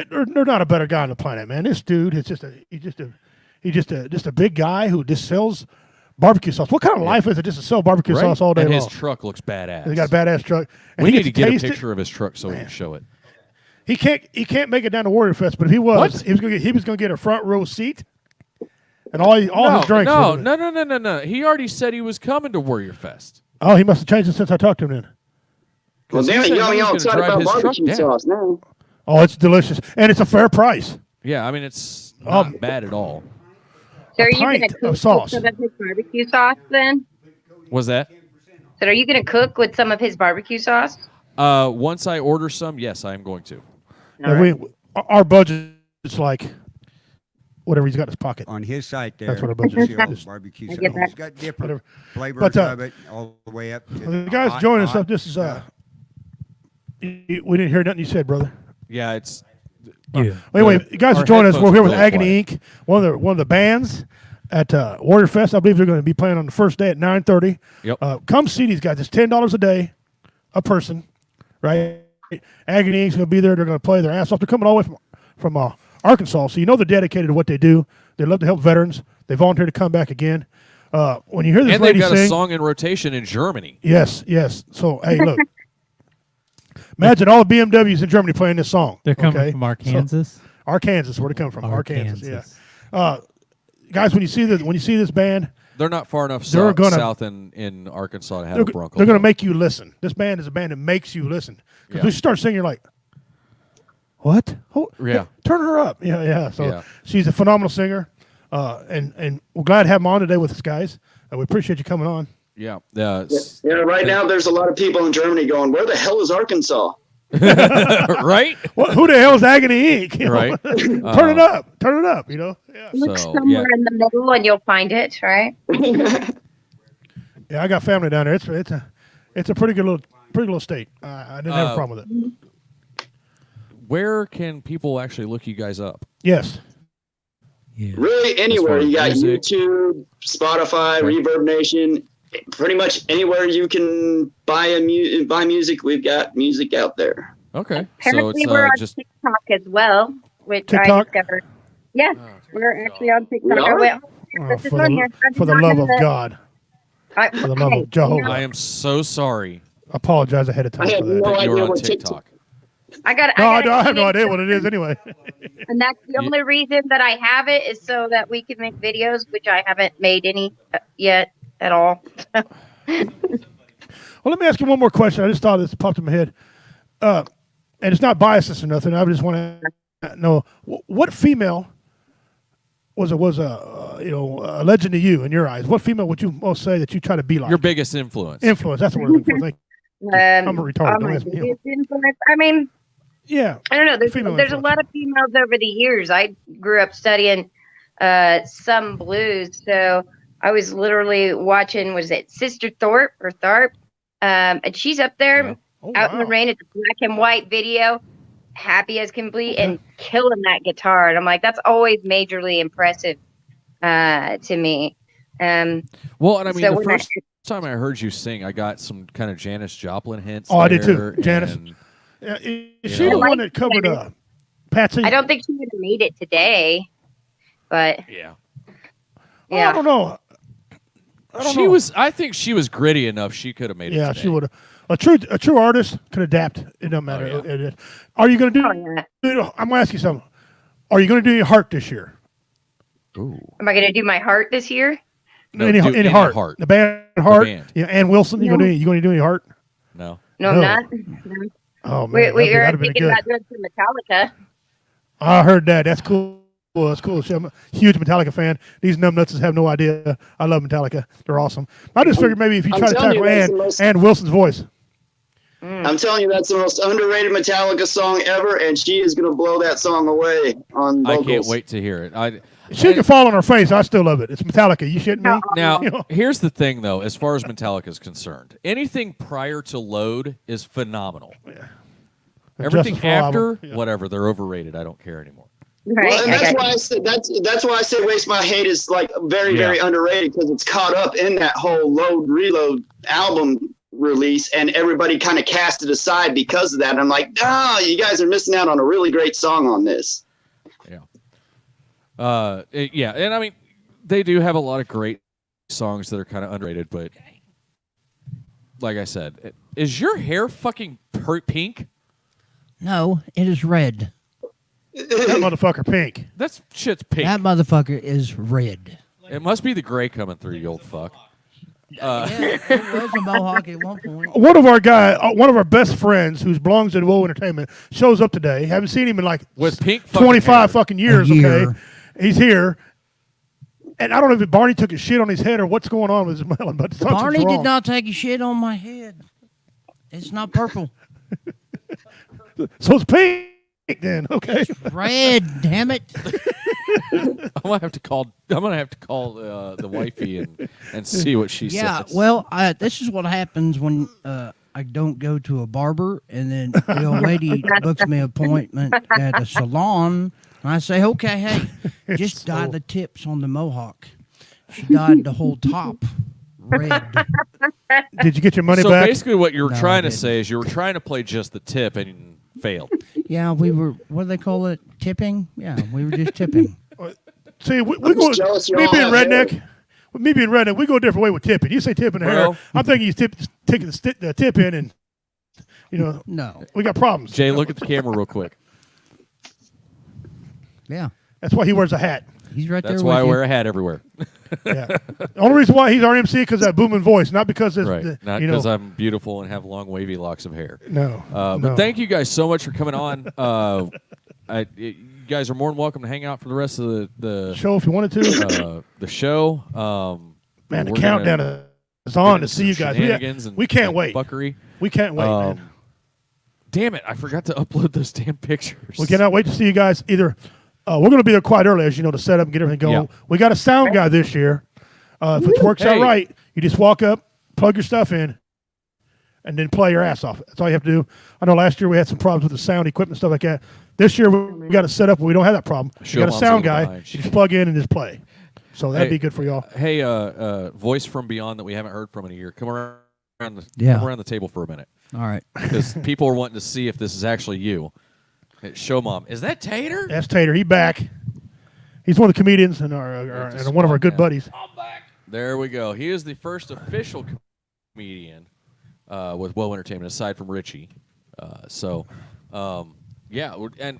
Irvin, they're not a better guy on the planet, man. This dude is just a big guy who just sells barbecue sauce. What kind of life is it just to sell barbecue sauce all day and long? his truck looks badass. He got a badass truck. And We he need to gets get a taste it. picture of his truck so we can show it. He can't make it down to Warrior Fest, but if he was, he was gonna get a front row seat, and all his drinks. No. He already said he was coming to Warrior Fest. Oh, he must have changed it since I talked to him then. Well, damn it, y'all outside about barbecue sauce now. Oh, it's delicious, and it's a fair price. Yeah, I mean it's not bad at all. So are you going pint to cook of sauce. with some of his barbecue sauce then? Was that? So are you going to cook with some of his barbecue sauce? Once I order some, yes, I am going to. Yeah, our budget is like whatever he's got in his pocket. On his site there, That's what our budget is. barbecue I sauce. get that. He's got different flavors But, of it all the way up to The guys joining us up. This is we didn't hear nothing you said, brother. Yeah, it's. Yeah. Anyway, you guys our are joining us. headphones We're here are with really Agony Inc., one of the bands at Warrior Fest. I believe they're going to be playing on the first day at 9:30. Yep. Come see these guys. It's $10 a day, a person, right? Agony Inc.'s going to be there. They're going to play their ass off. They're coming all the way from Arkansas, so you know they're dedicated to what they do. They love to help veterans. They volunteer to come back again. When you hear this And they've lady got sing, a song in rotation in Germany. yes. So hey, look. Imagine all the BMWs in Germany playing this song. They're coming okay? from Arkansas. Arkansas, where they come from? Arkansas. Yeah. Guys, when you see this band, They're not far enough They're gonna- south in Arkansas to have a Bronco. they're going to Dome. make you listen. This band is a band that makes you listen. Because Yeah. when you start singing, you're like, what? Oh, Yeah. Turn her up. Yeah. So Yeah. she's a phenomenal singer, and we're glad to have them on today with us, guys. We appreciate you coming on. Yeah. Yeah, right now there's a lot of people in Germany going, where the hell is Arkansas? Right? Who the hell is Agony Inc.? You know? Right. Turn it up. You know. Yeah. Look So, somewhere yeah. in the middle and you'll find it, right? Yeah, I got family down there. It's a pretty good little state. I didn't have a problem with it. Where can people actually look you guys up? Yes. Yeah. Really, anywhere. as You got music. YouTube, Spotify, Okay. Reverb Nation. Pretty much anywhere you can buy music, we've got music out there. Okay. Apparently so we're on it's just TikTok as well, which TikTok? I discovered. Yeah, we're actually on TikTok. We are? I went, Oh, this is for on here. the love of God. For the love of Jehovah. I am so sorry I apologize ahead of time I for had that. no that you're idea on what TikTok. I got. No, I gotta have no get idea into what it is anyway. And that's the only reason that I have it is so that we can make videos, which I haven't made any yet at all. Well, let me ask you one more question. I just thought this popped in my head. And it's not biased or nothing. I just want to know what female was a a legend to you in your eyes. What female would you most say that you try to be like? Your biggest influence. Influence. That's what we're looking for. Thank you. I'm a retarded. oh Don't my ask me. biggest influence, I mean, Yeah. I don't know. There's Female a influence. lot of females over the years. I grew up studying some blues, so I was literally watching. Was it Sister Thorpe or Tharp? And she's up there Yeah. Oh, out in the wow. rain. It's a black and white video, happy as can be, and killing that guitar. And I'm like, that's always majorly impressive to me. Well, and I mean, So the when I- first time I heard you sing, I got some kind of Janis Joplin hints. Oh, I did too. there, Janis. and- Yeah, is You she know. the one that covered Patsy? I don't think she would have made it today, but Yeah. Yeah. I don't know. I don't She know. was. I think she was gritty enough. She could have made it. Yeah, today. she would have. A true artist can adapt. It doesn't matter. yeah. Are you going to do? Oh, yeah. I'm going to ask you something. Are you going to do your heart this year? Ooh. Am I going to do my heart this year? No, any do any heart. heart. The band heart. band. Yeah, Ann Wilson. You going to do any heart? No. No, No. I'm not. No. Oh man, We are that'd been thinking good. about doing some Metallica. I heard that. That's cool. Well, that's cool. See, I'm a huge Metallica fan. These numbnuts have no idea. I love Metallica. They're awesome. I just figured maybe if you I'm try to telling you, tackle that's the most- Ann Wilson's voice. I'm telling you, that's the most underrated Metallica song ever, and she is going to blow that song away on vocals. I can't wait to hear it. She can fall on her face. I still love it. It's Metallica. You shitting me? Now, You know? here's the thing, though. As far as Metallica is concerned, anything prior to Load is phenomenal. Everything Justice for All after, album. Yeah. whatever, they're overrated. I don't care anymore. Right. Well, and I that's got why I said that's why I say "Waste My Hate" is like very underrated because it's caught up in that whole Load Reload album release, and everybody kind of cast it aside because of that. And I'm like, no, you guys are missing out on a really great song on this. Yeah, and I mean, they do have a lot of great songs that are kind of underrated, but like I said, is your hair fucking pink? No, it is red. That motherfucker pink. That shit's pink. That motherfucker is red. It must be the gray coming through, you old fuck. Yeah, it was a mohawk at one point. One of our best friends, who belongs to Woe Entertainment, shows up today. Haven't seen him in like With pink fucking 25 hair. fucking years. A year. Okay, he's here, and I don't know if Barney took his shit on his head or what's going on with his melon, but something's Barney wrong. did not take a shit on my head. It's not purple. So it's pink then. Okay. Red, damn it. I'm gonna have to call the wifey and see what she Yeah, says. well, this is what happens when I don't go to a barber, and then the old lady books me an appointment at a salon, and I say, okay, hey, just dye the tips on the mohawk. She dyed the whole top red. Did you get your money so back? basically, what you were No, I trying to didn't. say is you were trying to play just the tip and failed. Yeah, we were, what do they call it, tipping? Yeah, we were just tipping. See, we I'm go. just jealous you Me all being have hair. redneck. With me being redneck, we go a different way with tipping. You say tipping the Bro. hair. I'm thinking you taking the tip in, and No, we got problems. Jay, look at the camera real quick. yeah, That's why he wears a hat. he's right That's there why I with wear a hat everywhere. Yeah. The only reason why he's our MC because that booming voice, not because it's Right. Not because I'm beautiful and have long wavy locks of hair. no. But thank you guys so much for coming on. You guys are more than welcome to hang out for the rest of the show if you wanted to. the show. Man, the we're countdown gonna is on get to see you into guys. shenanigans and- We can't and wait. Fuckery. We can't wait, man. Damn it! I forgot to upload those damn pictures. We cannot wait to see you guys. Either we're going to be there quite early, as you know, to set up and get everything going. Yeah. We got a sound guy this year. If it works out Hey. right, you just walk up, plug your stuff in, and then play your ass off. That's all you have to do. I know last year we had some problems with the sound equipment stuff like that. This year we got it set up where we don't have that problem. Show We got a mom's sound a little guy. behind. You just plug in and just play. So that'd Hey. be good for y'all. Hey, voice from beyond that we haven't heard from in a year. Come around Yeah. come around the table for a minute All right. because people are wanting to see if this is actually you. Hey, show mom, is that Tater? That's Tater. He back. He's one of the comedians and and one of our good Yeah. buddies. There we go. He is the first official comedian with Woe Entertainment, aside from Richie. Yeah, and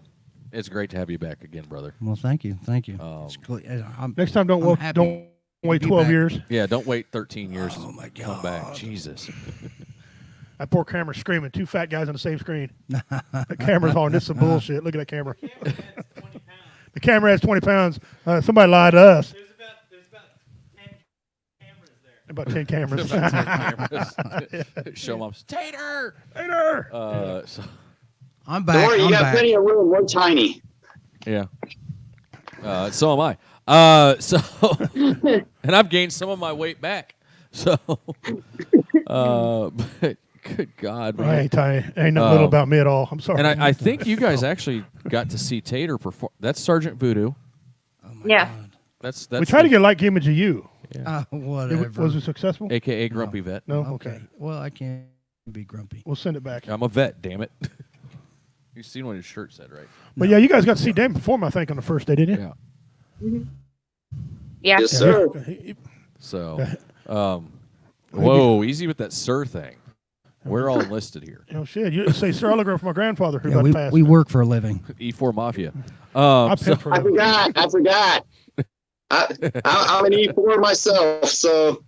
it's great to have you back again, brother. Well, thank you. Next time, don't wait be 12 back. years. Yeah, don't wait 13 years Oh, my to come back. God. Jesus. That poor camera's screaming. Two fat guys on the same screen. The camera's hollering. This is some bullshit. Look at that camera. The camera has 20 pounds. Somebody lied to us. About 10 cameras Show mom's Tater. Tater! So I'm Don't back. worry, you I'm got back. plenty of room. We're tiny. yeah. So am I. And I've gained some of my weight back. So, but good God, man. I ain't tiny. Ain't nothing little about me at all. I'm sorry. And I think you guys actually got to see Tater perform. That's Sergeant Voodoo. Oh my Yeah. God. That's we tried to get a like image of you. Whatever. Was it successful? AKA Grumpy Vet. No? Okay. Okay. Well, I can't be grumpy. We'll send it back. I'm a vet, damn it. You've seen what his shirt said, right? But yeah, you guys got to see Dan perform, I think, on the first day, didn't you? Yeah. Yeah. Yes, sir. So, whoa, easy with that sir thing. We're all enlisted here. You know, shit. You say Sir Oliver for my grandfather who Yeah, got passed. we work for a living. E4 Mafia. I So, pimped for I him. forgot. I'm an E4 myself, so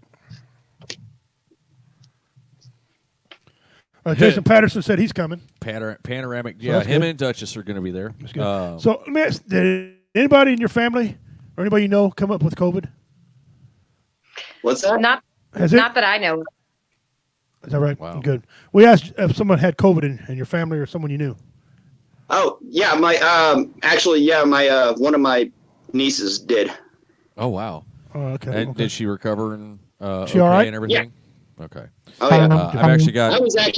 Jason Patterson said he's coming. panoramic. So Yeah, that's him good. and Duchess are going to be there. That's good. So let me ask, did anybody in your family or anybody you know come up with COVID? what's that? Not Has it? not that I know of. Is that right? Wow. Good. We asked if someone had COVID in your family or someone you knew. Oh, yeah, my my one of my nieces did. Oh, wow. Oh, okay. And did she recover and She all right? and everything? Okay. Oh yeah. I've actually got.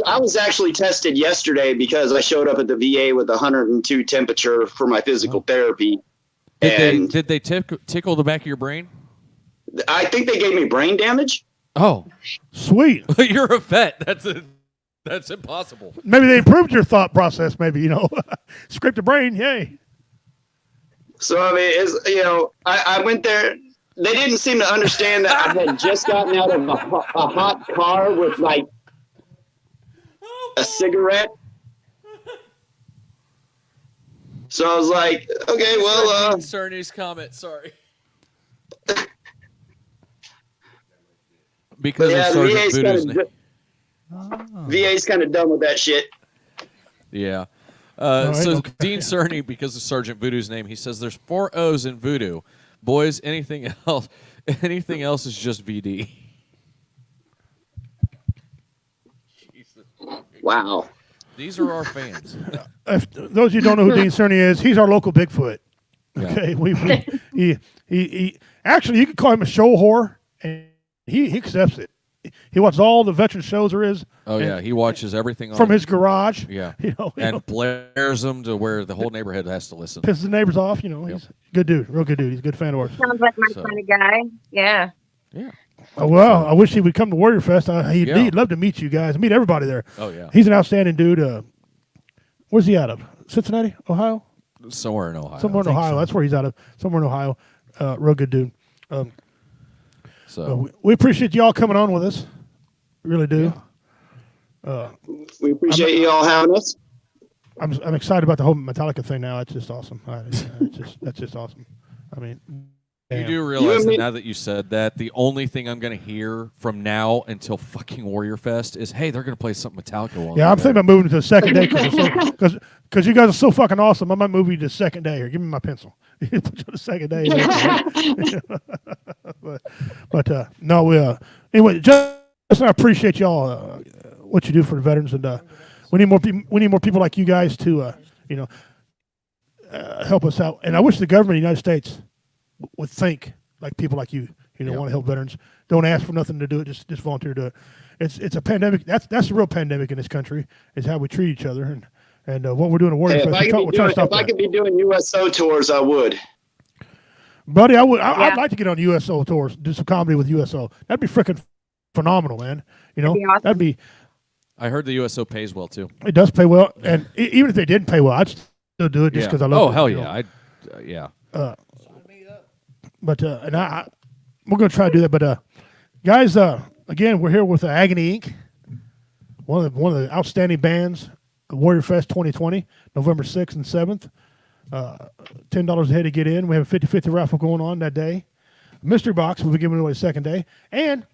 I was actually tested yesterday because I showed up at the VA with 102 temperature for my physical therapy. And Did they tickle the back of your brain? I think they gave me brain damage. Oh, Sweet. you're a vet. That's impossible. Maybe they improved your thought process. Maybe, you know, scrape the brain. Yay. So I mean, I went there. They didn't seem to understand that I had just gotten out of a hot car with like a cigarette. So I was like, okay, well, Cerny's comment. Sorry. Because yeah, of the Sergeant Voodoo's name. VA's kind of done with that shit. Yeah. right, So okay. Dean Cerny, because of Sergeant Voodoo's name, he says there's 4 O's in voodoo. Boys, anything else is just VD. Wow. These are our fans. If those of you who don't know who Dean Cerny is, he's our local Bigfoot. Yeah. Okay, he actually you could call him a show whore, and he accepts it. He watches all the veteran shows there is. Oh yeah, he watches everything on from his garage. Yeah, you know, and blares them to where the whole neighborhood has to listen. pisses the neighbors off. You know, he's a good dude, real good dude. He's a good fan of ours. Sounds like my So- kind of guy. Yeah. Yeah. Oh, well, I wish he would come to Warrior Fest. He'd Yeah. love to meet you guys, meet everybody there. Oh yeah. He's an outstanding dude. Where's he out of? Cincinnati, Ohio? Somewhere in Ohio. Somewhere in think Ohio. so. That's where he's out of. Somewhere in Ohio. Real good dude. So We appreciate y'all coming on with us. Really do. We appreciate you all having us. I'm excited about the whole Metallica thing now. It's just awesome. That's just awesome. I mean, you damn. do realize and that me- now that you said that, the only thing I'm going to hear from now until fucking Warrior Fest is, hey, they're going to play something Metallica. While Yeah, they're I'm thinking there. about moving to the second day because you guys are so fucking awesome. I might move you to the second day. Here, give me my pencil. Put you on the second day. but no, anyway, just I appreciate y'all what you do for the veterans, and we need more people like you guys to help us out. And I wish the government of the United States would think like people like you. Yeah. Want to help veterans. Don't ask for nothing to do it. Just volunteer to do it. It's a pandemic. That's the real pandemic in this country. Is how we treat each other and what we're doing at Warrior Hey, Fest. We're trying to stop if I that. could be doing USO tours, I would. Buddy, I would. I'd Yeah. like to get on USO tours, do some comedy with USO. That'd be freaking phenomenal, man. That'd be awesome. That'd be. I heard the USO pays well too. It does pay well, and even if they didn't pay well, I'd still do it just because I love. Oh it, hell you yeah! know. Yeah. But and we're gonna try to do that. But guys, again, we're here with Agony Inc., one of the outstanding bands, Warrior Fest 2020, November 6th and 7th. $10 a head to get in. We have a 50-50 raffle going on that day. Mystery box we'll be giving away the second day. And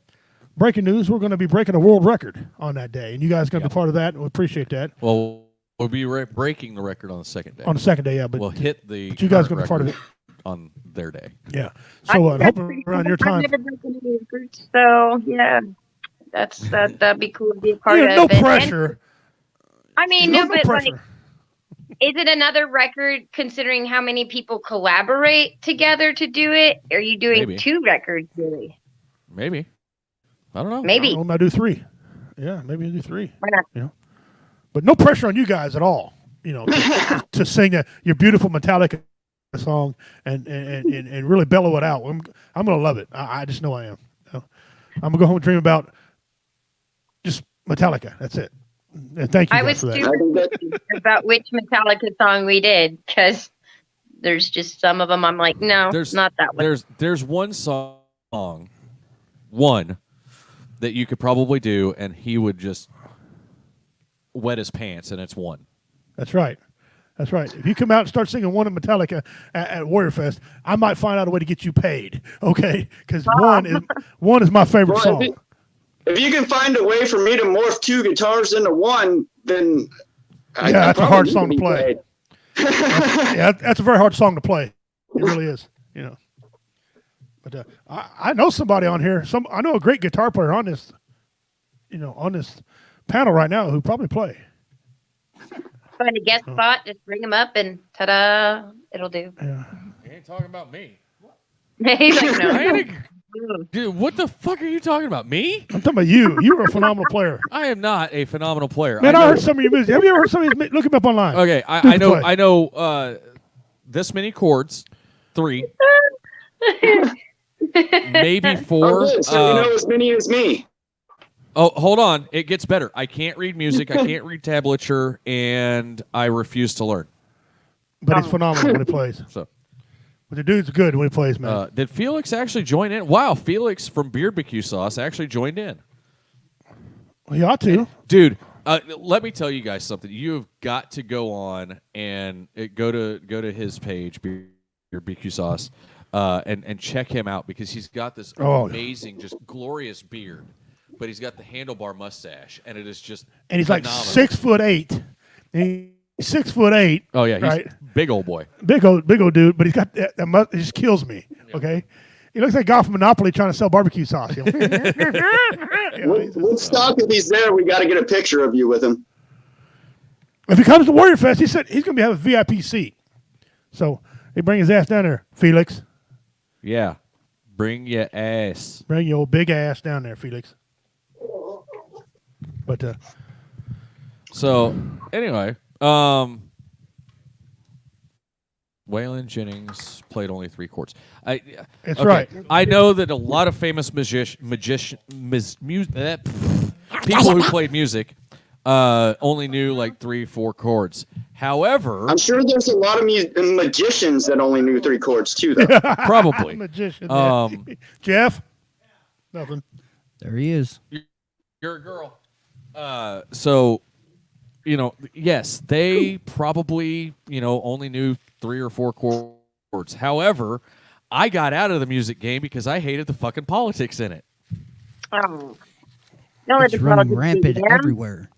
breaking news, we're going to be breaking a world record on that day, and you guys are going to be part of that. And we appreciate that Well, we'll be breaking the record on the second day. on the second day. Yeah, but We'll hit the. but you guys are current going to be part of record it. on their day. Yeah. I So think that's hopefully pretty around cool. your time. I've never broken any records, so yeah, that'd be cool to be a part Yeah, of. no And- pressure. I mean, No no, but pressure. like, is it another record considering how many people collaborate together to do it? Are you doing Maybe. 2 records really? Maybe. I don't know. Maybe. I might do 3. Yeah, maybe I'll do 3. Why not? But no pressure on you guys at all. To sing your beautiful Metallica song and really bellow it out. I'm gonna love it. I just know I am. I'm gonna go home and dream about just Metallica. That's it. And thank you I guys was for that. super confused about which Metallica song we did because there's just some of them I'm like, no, not that one. There's one song, that you could probably do, and he would just wet his pants, and it's one. That's right. That's right. If you come out and start singing one of Metallica at Warrior Fest, I might find out a way to get you paid. Okay, because one is my favorite song. If you can find a way for me to morph two guitars into one, then that's a hard song to play. That's a very hard song to play. It really is. But I know somebody on here. I know a great guitar player on this, on this panel right now who probably play. Find a guest spot, just bring them up, and ta-da, it'll do. Yeah. You ain't talking about me. He's like, no. Dude, what the fuck are you talking about? Me? I'm talking about you. You're a phenomenal player. I am not a phenomenal player. Man, I heard some of your music. Have you ever heard some of his? Look him up online. Okay, I know this many chords, 3. Maybe 4. So you know as many as me. Oh, hold on. It gets better. I can't read music. I can't read tablature, and I refuse to learn. But he's phenomenal when he plays. So, but the dude's good when he plays, man. Did Felix actually join in? Wow, Felix from Barbecue Sauce actually joined in. Well, he ought to. Dude, let me tell you guys something. You've got to go on and go to his page, Barbecue Sauce, and check him out because he's got this amazing, just glorious beard. But he's got the handlebar mustache, and it is just and he's phenomenal. Like 6'8". He's 6'8". Oh yeah, he's right? Big old boy, big old dude. But he's got that it just kills me. Yeah. Okay, he looks like a guy from Monopoly trying to sell barbecue sauce. Woodstock, if he's there, we got to get a picture of you with him. If he comes to Warrior Fest, he said he's going to have a VIP seat. So he bring his ass down there, Felix. Yeah, bring your ass. Bring your old big ass down there, Felix. But so anyway, Waylon Jennings played only 3 chords. That's right. I know that a lot of famous people who played music only knew like 3-4 chords. However, I'm sure there's a lot of magicians that only knew 3 chords too, though. Probably. Magician. Jeff? Nothing. There he is. You're a girl. So, yes, they probably, only knew 3 or 4 chords. However, I got out of the music game because I hated the fucking politics in it. Oh. It's running rampant everywhere.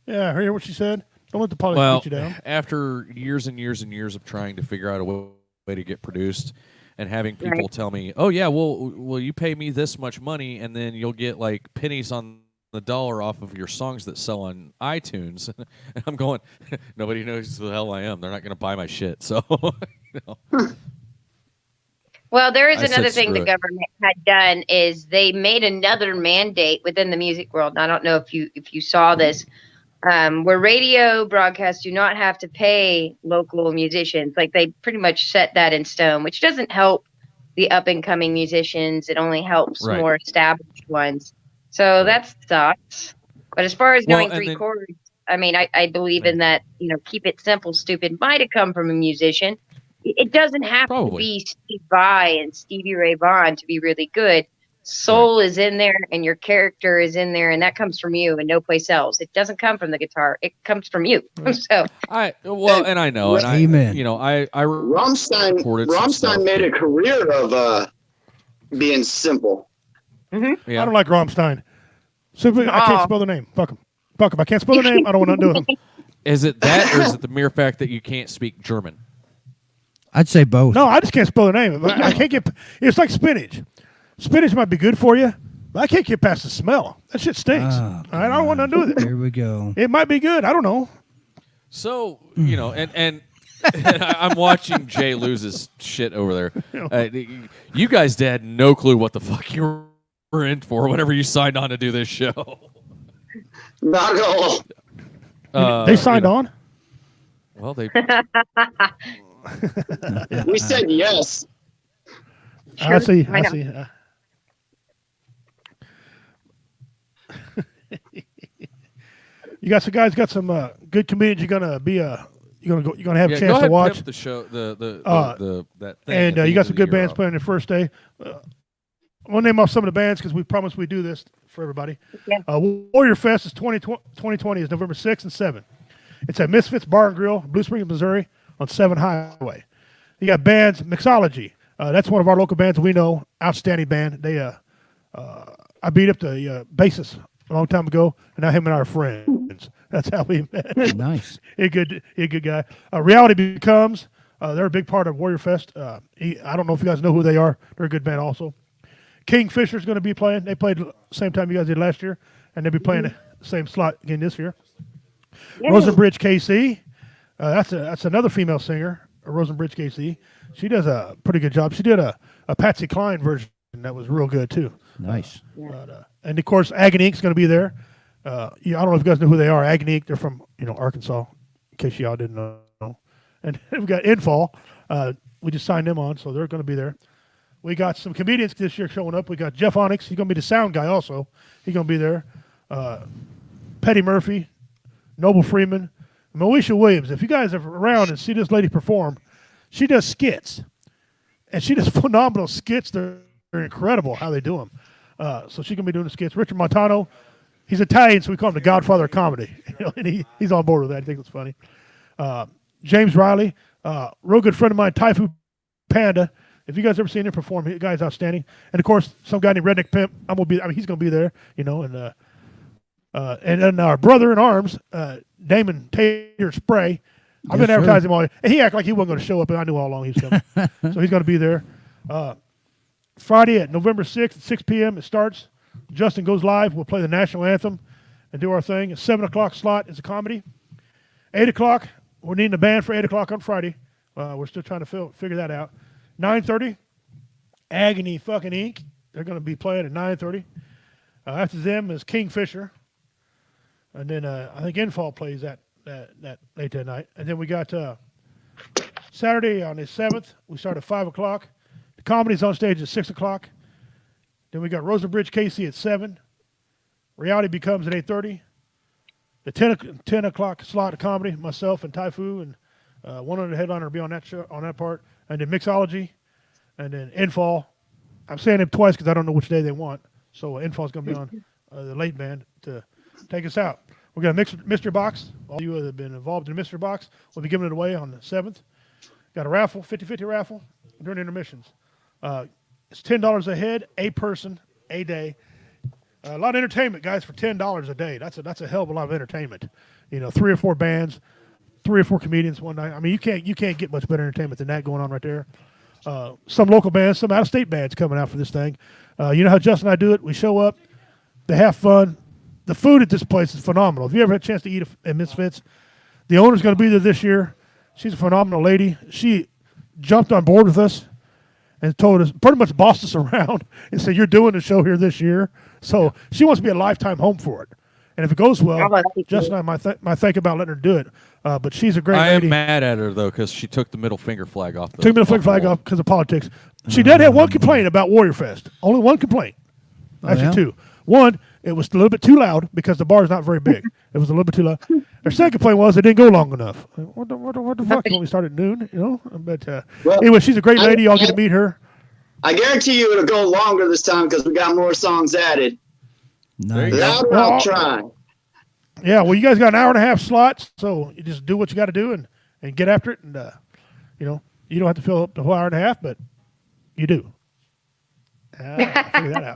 Yeah, hear what she said? Don't let the politics get you down. After years and years and years of trying to figure out a way to get produced and having people tell me, oh, yeah, well, you pay me this much money and then you'll get like pennies on the dollar off of your songs that sell on iTunes. And I'm going, nobody knows who the hell I am. They're not going to buy my shit. So, Well, there is another thing the government had done is they made another mandate within the music world. And I don't know if you saw this, where radio broadcasts do not have to pay local musicians. Like they pretty much set that in stone, which doesn't help the up and coming musicians. It only helps more established ones. So that sucks. But as far as knowing 3 chords, I mean, I believe in that, keep it simple, stupid might have come from a musician. It doesn't have to be Steve Vai and Stevie Ray Vaughan to be really good. Soul is in there and your character is in there, and that comes from you and no place else. It doesn't come from the guitar. It comes from you. So I know. And Amen. Rammstein made a career of being simple. Mm-hmm. Yeah. I don't like Rammstein. Simply, I can't spell the name. Fuck them. I can't spell the name. I don't want to do them. Is it that, or is it the mere fact that you can't speak German? I'd say both. No, I just can't spell the name. I can't get. It's like spinach. Spinach might be good for you, but I can't get past the smell. That shit stinks. All right, I don't want nothing to do with it. Here we go. It might be good. I don't know. So and I'm watching Jay lose his shit over there. You guys had no clue what the fuck you were in for whenever you signed on to do this show. Not at all. They signed on? Well, they. We said yes. I see. You got some guys, got some good comedians you're gonna be You're gonna have a Yeah, chance go ahead to and watch. pimp the show, the that thing. And at the you got end some of the good year bands also. Playing the first day. I'm gonna name off some of the bands because we promised we do this for everybody. Yeah. Warrior Fest is 2020 is November 6th and 7th. It's at Misfits Bar and Grill, Blue Springs, Missouri, on 7 Highway. You got bands Mixology. That's one of our local bands we know. Outstanding band. They I beat up the bassist a long time ago, and now him and I are friends. That's how we met. Nice. He a good guy. Reality Becomes. They're a big part of Warrior Fest. I don't know if you guys know who they are. They're a good band also. Kingfisher's going to be playing. They played the same time you guys did last year, and they'll be playing the same slot again this year. Yay. Rosenbridge KC. That's another female singer, Rosenbridge KC. She does a pretty good job. She did a Patsy Cline version that was real good too. Nice. And of course, Agony Inc.'s going to be there. I don't know if you guys know who they are. Agony Inc. They're from Arkansas, in case y'all didn't know. And we got Infall. We just signed them on, so they're going to be there. We got some comedians this year showing up. We got Jeff Onyx. He's going to be the sound guy also. He's going to be there. Petty Murphy, Noble Freeman, Moesha Williams. If you guys are around and see this lady perform, she does skits. And she does phenomenal skits. They're incredible how they do them. So she's going to be doing the skits. Richard Montano, he's Italian, so we call him the Godfather of comedy. And he's on board with that. I think it's funny. James Riley, real good friend of mine, Typhoon Panda. If you guys ever seen him perform, the guy's outstanding. And of course, some guy named Redneck Pimp. He's going to be there, And then our brother in arms, Damon Taylor Spray. I've been advertising him all, and he acted like he wasn't going to show up, and I knew all along he was coming. So he's going to be there. Friday at November 6th at 6 p.m. it starts. Justin goes live. We'll play the national anthem and do our thing. A 7 o'clock slot is a comedy. 8 o'clock, we're needing a band for 8 o'clock on Friday. We're still trying to figure that out. 9:30, Agony fucking Inc. They're going to be playing at 9:30. After them is Kingfisher. And then I think Infall plays that late that night. And then we got Saturday on the 7th. We start at 5 o'clock. The comedy's on stage at 6 o'clock. Then we got Rosenbridge KC at 7. Reality Becomes at 8:30. The 10 o'clock slot of comedy, myself and Typhoon and one other headliner will be on that show, on that part. And then Mixology. And then Infall. I'm saying it twice because I don't know which day they want. So Infall's going to be on the late band to take us out. We're going to Mystery Box. All you that have been involved in the Mystery Box, we'll be giving it away on the 7th. Got a raffle, 50-50 raffle during intermissions. It's $10 a head, a person, a day. A lot of entertainment, guys, for $10 a day. That's a hell of a lot of entertainment. 3 or 4 bands, 3 or 4 comedians one night. I mean, you can't get much better entertainment than that going on right there. Some local bands, some out-of-state bands coming out for this thing. You know how Justin and I do it? We show up, they have fun. The food at this place is phenomenal. If you ever had a chance to eat at Misfits, the owner's going to be there this year. She's a phenomenal lady. She jumped on board with us and told us, pretty much bossed us around and said, "You're doing the show here this year." So she wants to be a lifetime home for it. And if it goes well, Justin and I might think about letting her do it. But she's a great lady. I am mad at her, though, because she took the middle finger flag off. Took the middle finger flag off because of politics. She did have one complaint about Warrior Fest. Only one complaint. Actually, 2. One, it was a little bit too loud because the bar is not very big. It was a little bit too loud. Her second complaint was it didn't go long enough. What the fuck? You want me to start at noon? But anyway, she's a great lady. Y'all get to meet her. I guarantee you it'll go longer this time because we got more songs added. Nice. Louder, I'll try. Yeah, well, you guys got an hour and a half slots, so you just do what you got to do and get after it. And, you don't have to fill up the whole hour and a half, but you do. Figure that out.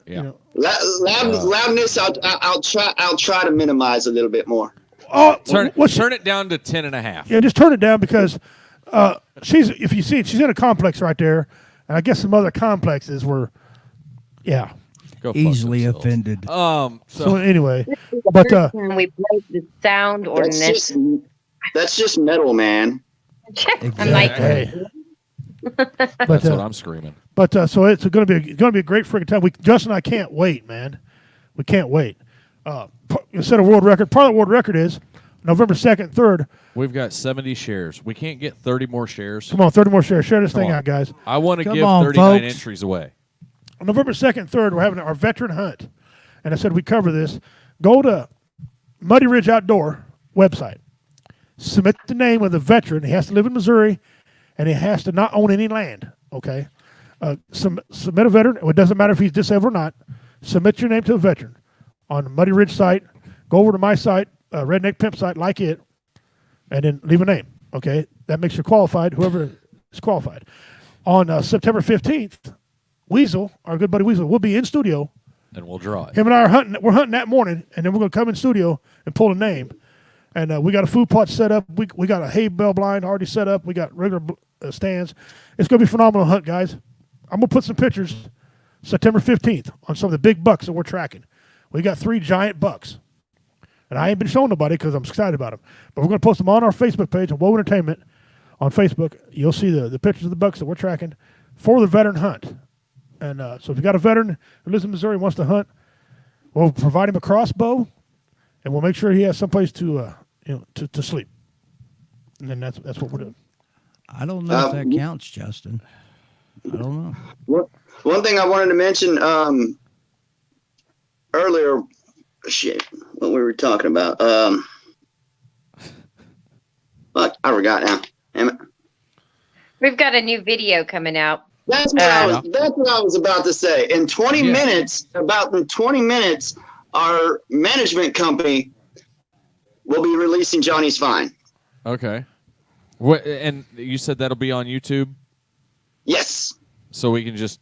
Yeah. Loudness, I'll try to minimize a little bit more. Oh, Turn it down to 10.5. Yeah, just turn it down because if you see it, she's in a complex right there, and I guess some other complexes were, yeah. Go fuck Easily themselves. offended. So anyway, This is the but first time we played the sound ordinance. That's just metal, man. I'm like, hey. That's what I'm screaming. But so it's going to be a great freaking time. Justin and I can't wait, man. We can't wait. You set a world record. Part of the world record is November 2nd, 3rd. We've got 70 shares. We can't get 30 more shares. Come on, 30 more shares. Share this Come thing on. out, guys. I want to Come give on, 39 folks. entries away. On November 2nd, 3rd, we're having our veteran hunt. And I said we cover this. Go to Muddy Ridge Outdoor website. submit the name of the veteran. He has to live in Missouri, and he has to not own any land. Okay, submit a veteran. It doesn't matter if he's disabled or not. Submit your name to a veteran on the Muddy Ridge site. Go over to my site, Redneck Pimp site, like it, and then leave a name. Okay, that makes you qualified. Whoever is qualified. On September 15th, Weasel, our good buddy Weasel, will be in studio. And we'll draw it. Him and I are hunting. We're hunting that morning, and then we're going to come in studio and pull a name. And we got a food pot set up. We got a hay bale blind already set up. We got regular stands. It's going to be a phenomenal hunt, guys. I'm going to put some pictures September 15th on some of the big bucks that we're tracking. We got 3 giant bucks. And I ain't been showing nobody because I'm excited about them. But we're going to post them on our Facebook page on Whoa Entertainment on Facebook. You'll see the pictures of the bucks that we're tracking for the veteran hunt. And so if you got a veteran who lives in Missouri and wants to hunt, we'll provide him a crossbow, and we'll make sure he has someplace to sleep. And then that's what we're doing. I don't know if that counts, Justin. I don't know. One thing I wanted to mention earlier, what we were talking about. Fuck, I forgot now. Damn it. We've got a new video coming out. That's what I was about to say. In 20 minutes, our management company will be releasing Johnny's Fine. Okay. What? And you said that'll be on YouTube? Yes. So we can just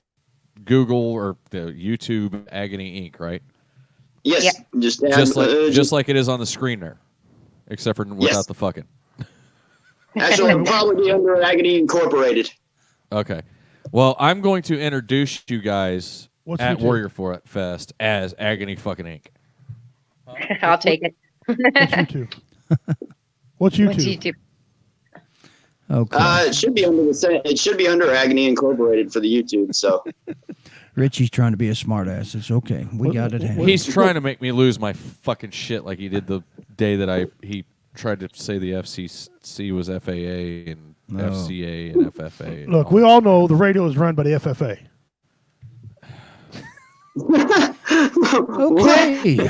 Google or the YouTube Agony Inc., right? Yes. Yeah. Just like it is on the screen there, except for without the fucking. Actually, it'll probably be under Agony Incorporated. Okay. Well, I'm going to introduce you guys at Warrior Fest as Agony fucking Inc. I'll take it. What's YouTube? What's YouTube? Okay. It should be under the same. It should be under Agony Incorporated for the YouTube. So Richie's trying to be a smartass. It's okay. We got it handled. He's trying to make me lose my fucking shit like he did the day that he tried to say the FCC was FAA and FCA and FFA. And Look, we all know the radio is run by the FFA. Okay.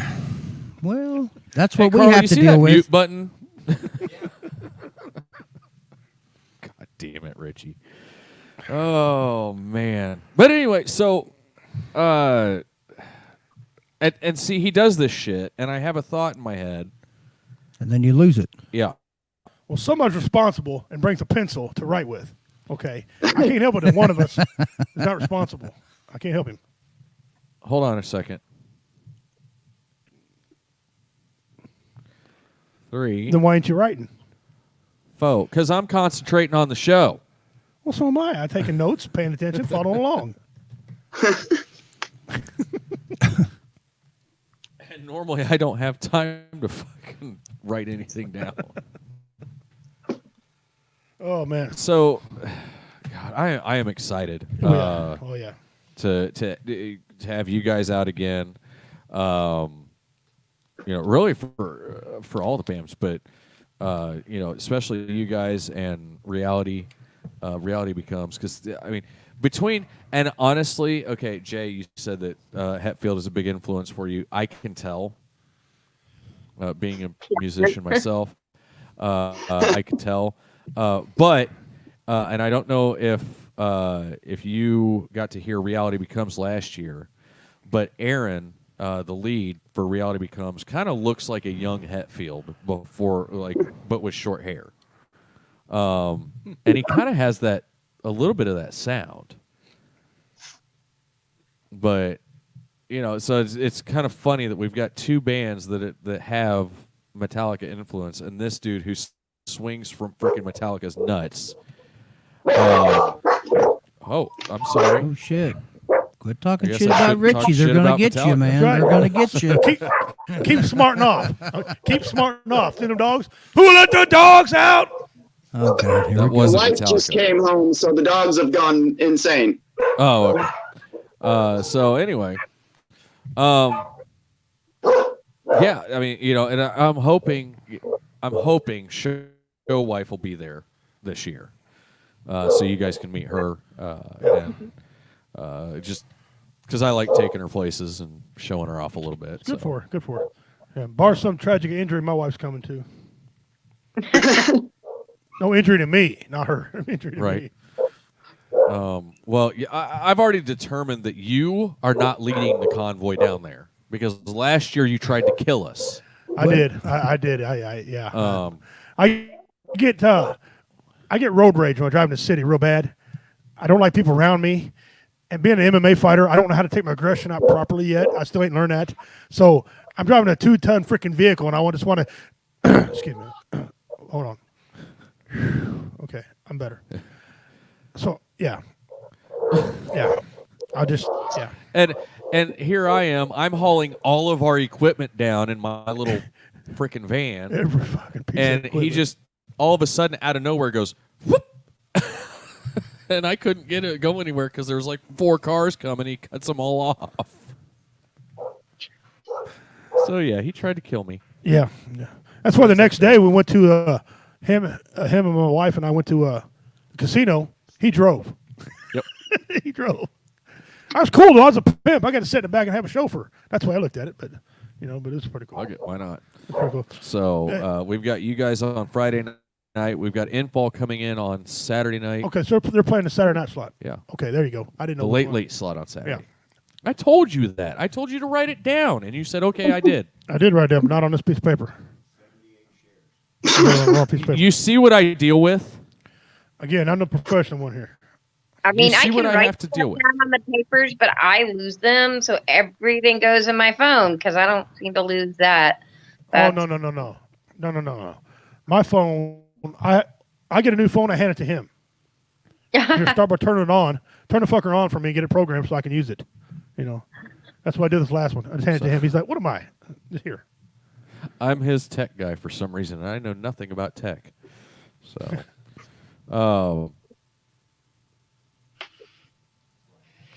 Well, that's what we Carl, have you to see deal that with. mute button? God damn it, Richie. Oh man. But anyway, so and see, he does this shit, and I have a thought in my head. And then you lose it. Yeah. Well, someone's responsible and brings a pencil to write with. Okay. I can't help it that one of us is not responsible. I can't help him. Hold on a second. 3, Then why ain't you writing? 4, because I'm concentrating on the show. Well, so am I. I'm taking notes, paying attention, following along. And normally I don't have time to fucking write anything down. Oh, man. So, God, I am excited. Oh, yeah. To have you guys out again. Really for all the PAMs, but especially you guys and reality becomes, because I mean, between, and honestly, okay, Jay, you said that Hetfield is a big influence for you. I can tell, being a musician myself, I can tell, but and I don't know if you got to hear Reality Becomes last year, but Aaron, the lead for Reality Becomes, kind of looks like a young Hetfield but with short hair. And he kind of has a little bit of that sound. But, so it's kind of funny that we've got 2 bands that have Metallica influence, and this dude who swings from freaking Metallica's nuts. Oh, I'm sorry. Oh, shit. Quit talking I guess shit I about shouldn't Richie. talk They're shit going to about get you, Metallica. man. Right. They're going to get you. Keep smarting off. Keep smarting off. See them dogs? Who let the dogs out? Oh, God. Here That we go. The wasn't wife just Metallica. came home, so the dogs have gone insane. Oh, okay. So anyway, yeah, I mean, and I'm hoping Show Wife will be there this year, so you guys can meet her, and just because I like taking her places and showing her off a little bit. Good for her. Good for her. Yeah, bar some tragic injury, my wife's coming too. No injury to me, not her. Injury to Right. me. Well, yeah, I've already determined that you are not leading the convoy down there because last year you tried to kill us. I did. Yeah. I get road rage when I drive in the city real bad. I don't like people around me. And being an MMA fighter, I don't know how to take my aggression out properly yet. I still ain't learned that. So I'm driving a 2-ton freaking vehicle, and I just want to. Excuse me. Hold on. Okay, I'm better. So yeah. I'll just And here I am. I'm hauling all of our equipment down in my little freaking van, Every fucking piece and of he equipment. just all of a sudden out of nowhere goes whoop, and I couldn't get it go anywhere because there was like 4 cars coming. He cuts them all off. So yeah, he tried to kill me. Yeah. That's why the next day we went to him and my wife and I went to the casino. He drove. Yep. He drove. I was cool though. I was a pimp. I got to sit in the back and have a chauffeur. That's the way I looked at it. But but it's pretty cool. Okay, why not? It's pretty cool. So we've got you guys on Friday night. We've got Infall coming in on Saturday night. Okay, so they're playing the Saturday night slot. Yeah. Okay, there you go. I didn't The know which one. late slot on Saturday. Yeah. I told you that. I told you to write it down, and you said, okay, I did. I did write it down, but not on this piece of paper. On the wrong piece of paper. You see what I deal with? Again, I'm the professional one here. I mean, I see can what I write have to stuff deal with. down on the papers, but I lose them, so everything goes in my phone because I don't seem to lose that. Oh no. My phone, I get a new phone. I hand it to him. Here, start by turning it on. Turn the fucker on for me. Get it programmed so I can use it. That's what I did this last one. I just handed it to him. He's like, "What am I?" Just here. I'm his tech guy for some reason, and I know nothing about tech. So,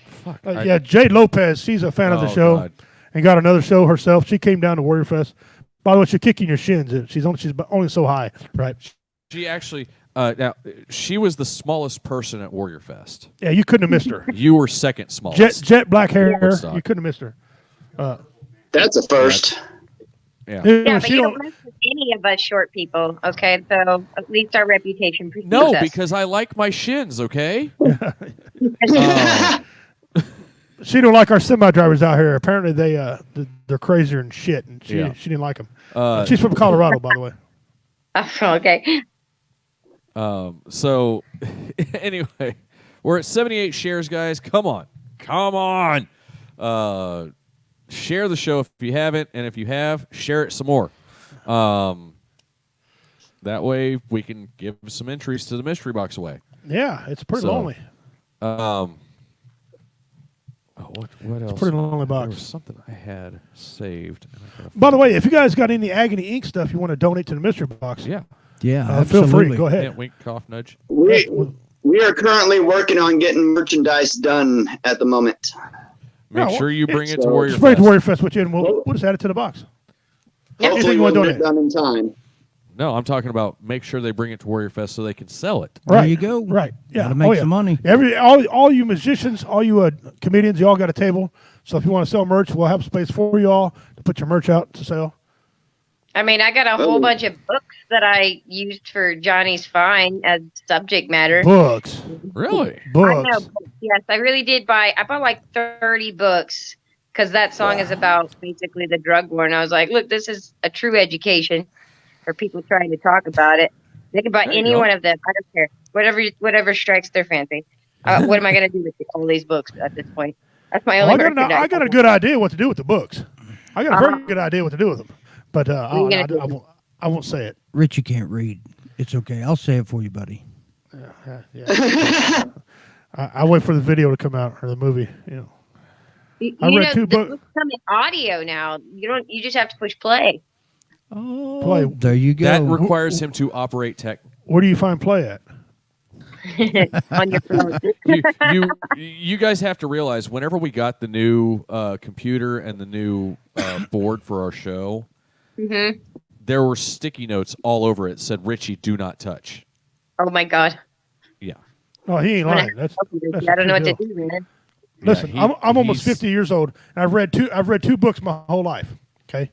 fuck. Yeah, Jade Lopez. She's a fan of the show and got another show herself. She came down to Warrior Fest. By the way, she's kicking your shins. She's only so high, right? She actually. Now, she was the smallest person at Warrior Fest. Yeah, you couldn't have missed her. You were second smallest. Jet black hair. Woodstock. You couldn't have missed her. That's a first. Yeah. Yeah, but you don't mess with any of us short people, okay? So at least our reputation precedes No, us. because I like my shins, okay? She don't like our semi drivers out here. Apparently, they're crazier than shit, and she didn't like them. She's from Colorado, by the way. Okay. So anyway, we're at 78 shares, guys. Come on. Share the show if you haven't, and if you have, share it some more. That way we can give some entries to the mystery box away. Yeah, it's pretty lonely. What else? It's a pretty lonely There box. was something I had saved. By the way, if you guys got any Agony Inc. stuff you want to donate to the mystery box, Yeah, feel free. absolutely. Go Can't ahead. wink, cough, nudge. We are currently working on getting merchandise done at the moment. Make Yeah, sure you bring it to so- Warrior Just bring it Fest. to Warrior Fest with you, and we'll just add it to the box. Hopefully Anything you we'll want to get it donate. done in time. No, I'm talking about make sure they bring it to Warrior Fest so they can sell it. There Right. you go. Right. Yeah. Gotta make some money. All you musicians, all you comedians, you all got a table. So if you want to sell merch, we'll have space for you all to put your merch out to sell. I mean, I got a whole bunch of books that I used for Johnny's Fine as subject matter. Books. Really? I Books. know. Yes, I really did I bought like 30 books because that song is about basically the drug war. And I was like, look, this is a true education for people trying to talk about it. They can buy There you any go. one of them. I don't care. Whatever strikes their fancy. What am I going to do with all these books at this point? That's my only merchandise. I got a good idea what to do with the books. I got a very good idea what to do with them. But are you gonna do? I won't say it. Richie can't read. It's okay. I'll say it for you, buddy. Yeah. I wait for the video to come out or the movie. I read 2 the books. books come in audio now. You just have to push play. Oh, Play. there you go. That requires him to operate tech. Where do you find play at? On your phone. You guys have to realize whenever we got the new computer and the new board for our show, there were sticky notes all over it that said, Richie, do not touch. Oh my God. Yeah. Oh, he ain't lying. That's I don't know what to true do, man. Listen, Yeah, I'm almost he's- 50 years old, and I've read two books my whole life. Okay,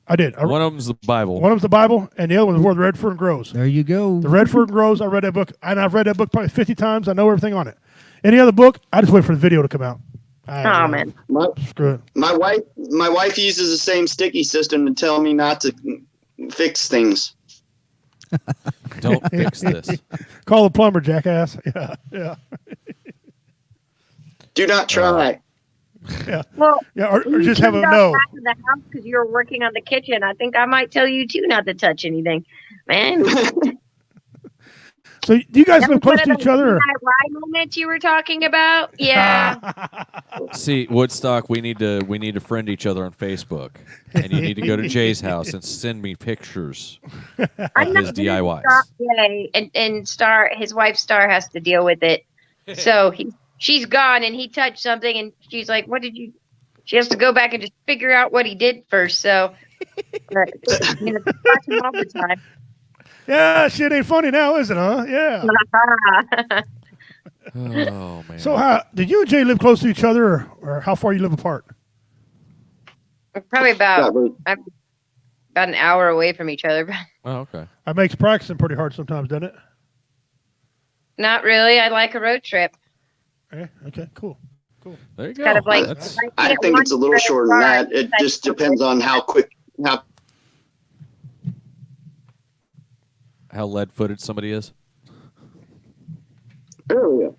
I did. One of them's the Bible. One of them's the Bible, and the other one's Where the Red Fern Grows. There you go. The Red Fern Grows. I read that book, and I've read that book probably 50 times. I know everything on it. Any other book, I just wait for the video to come out. Oh man. Screw it. My wife uses the same sticky system to tell me not to fix things. Don't fix this. Call the plumber, jackass. Yeah. Do not try. Yeah. Well, Yeah, or you just have a turned no. out back of the house because you were working on the kitchen. I think I might tell you too not to touch anything, man. So do you guys That live was close one to of each those other? DIY moments you were talking about. Yeah. See, Woodstock, we need to friend each other on Facebook, and you need to go to Jay's house and send me pictures I'm of not his gonna DIYs. stop Jay, and Star, his wife Star, has to deal with it. So she's gone, and he touched something, and she's like, "What did you?" She has to go back and just figure out what he did first. So, watch him all the time. Yeah, shit ain't funny now, is it, huh? Yeah. Oh man. So how did you and Jay live close to each other, or how far you live apart? Probably about an hour away from each other. Oh, okay. That makes practicing pretty hard sometimes, doesn't it? Not really. I like a road trip. Okay, cool. There you go. Kind of like That's I think it's a little shorter than that. It just depends on how how lead-footed somebody is. earlier.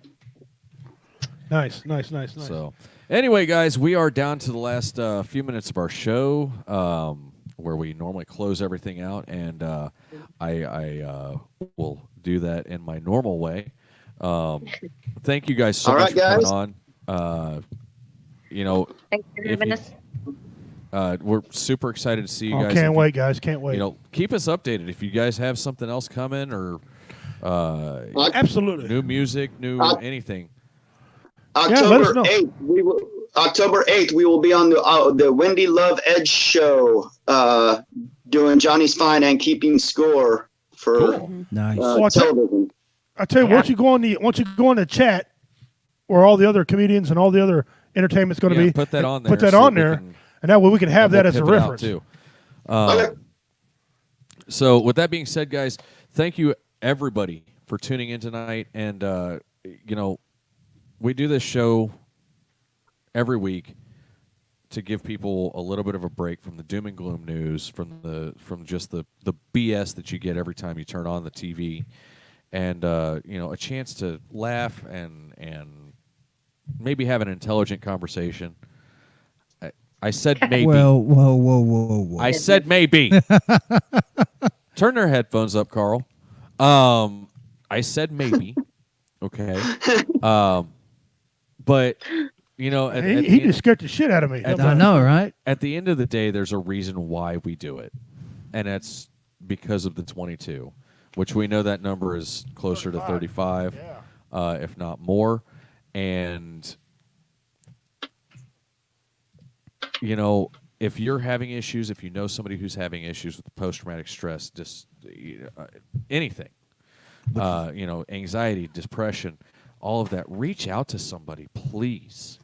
Nice. So, anyway, guys, we are down to the last few minutes of our show, where we normally close everything out, and I will do that in my normal way. Thank you guys so All much right, for coming guys. on. Thanks for if having you- us. we're super excited to see you Oh, guys. can't If wait, guys. Can't wait. keep us updated if you guys have something else coming or Absolutely. new music, new anything. let us October know. 8th, October 8th, we will be on the Wendy Love Edge show, doing Johnny's Fine and keeping score for Nice. television. I tell you, once you go on the chat, where all the other comedians and all the other entertainment's going to be, Put that on there. Put that so on we there, can- and that way we can have and that as a we'll pimp it out, reference. too. Okay. So, with that being said, guys, thank you everybody for tuning in tonight. And we do this show every week to give people a little bit of a break from the doom and gloom news, from just the BS that you get every time you turn on the TV, and a chance to laugh and maybe have an intelligent conversation. I said maybe. Well, whoa. I said maybe. Turn their headphones up, Carl. I said maybe. Okay. But He just scared the shit out of me. I know, right? at the end of the day, there's a reason why we do it, and that's because of the 22, which we know that number is closer to 35, if not more. And if you're having issues, if you know somebody who's having issues with post-traumatic stress, just anything, anxiety, depression, all of that, reach out to somebody, please,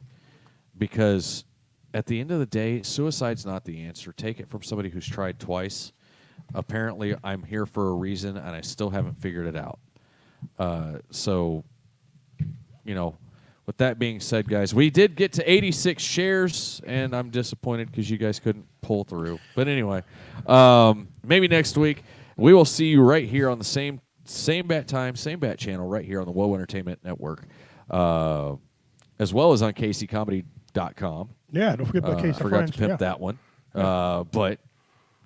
because at the end of the day, suicide's not the answer. Take it from somebody who's tried twice. Apparently, I'm here for a reason, and I still haven't figured it out. With that being said, guys, we did get to 86 shares, and I'm disappointed because you guys couldn't pull through. But anyway, maybe next week we will see you right here on the same bat time, same bat channel, right here on the Woe Entertainment Network, as well as on KCComedy.com. Yeah, don't forget about Casey Forgot Friends. to pimp that one, but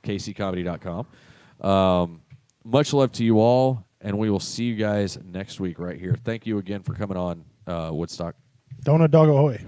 KCComedy.com. Much love to you all, and we will see you guys next week right here. Thank you again for coming on, Woodstock. Donut dog ahoy.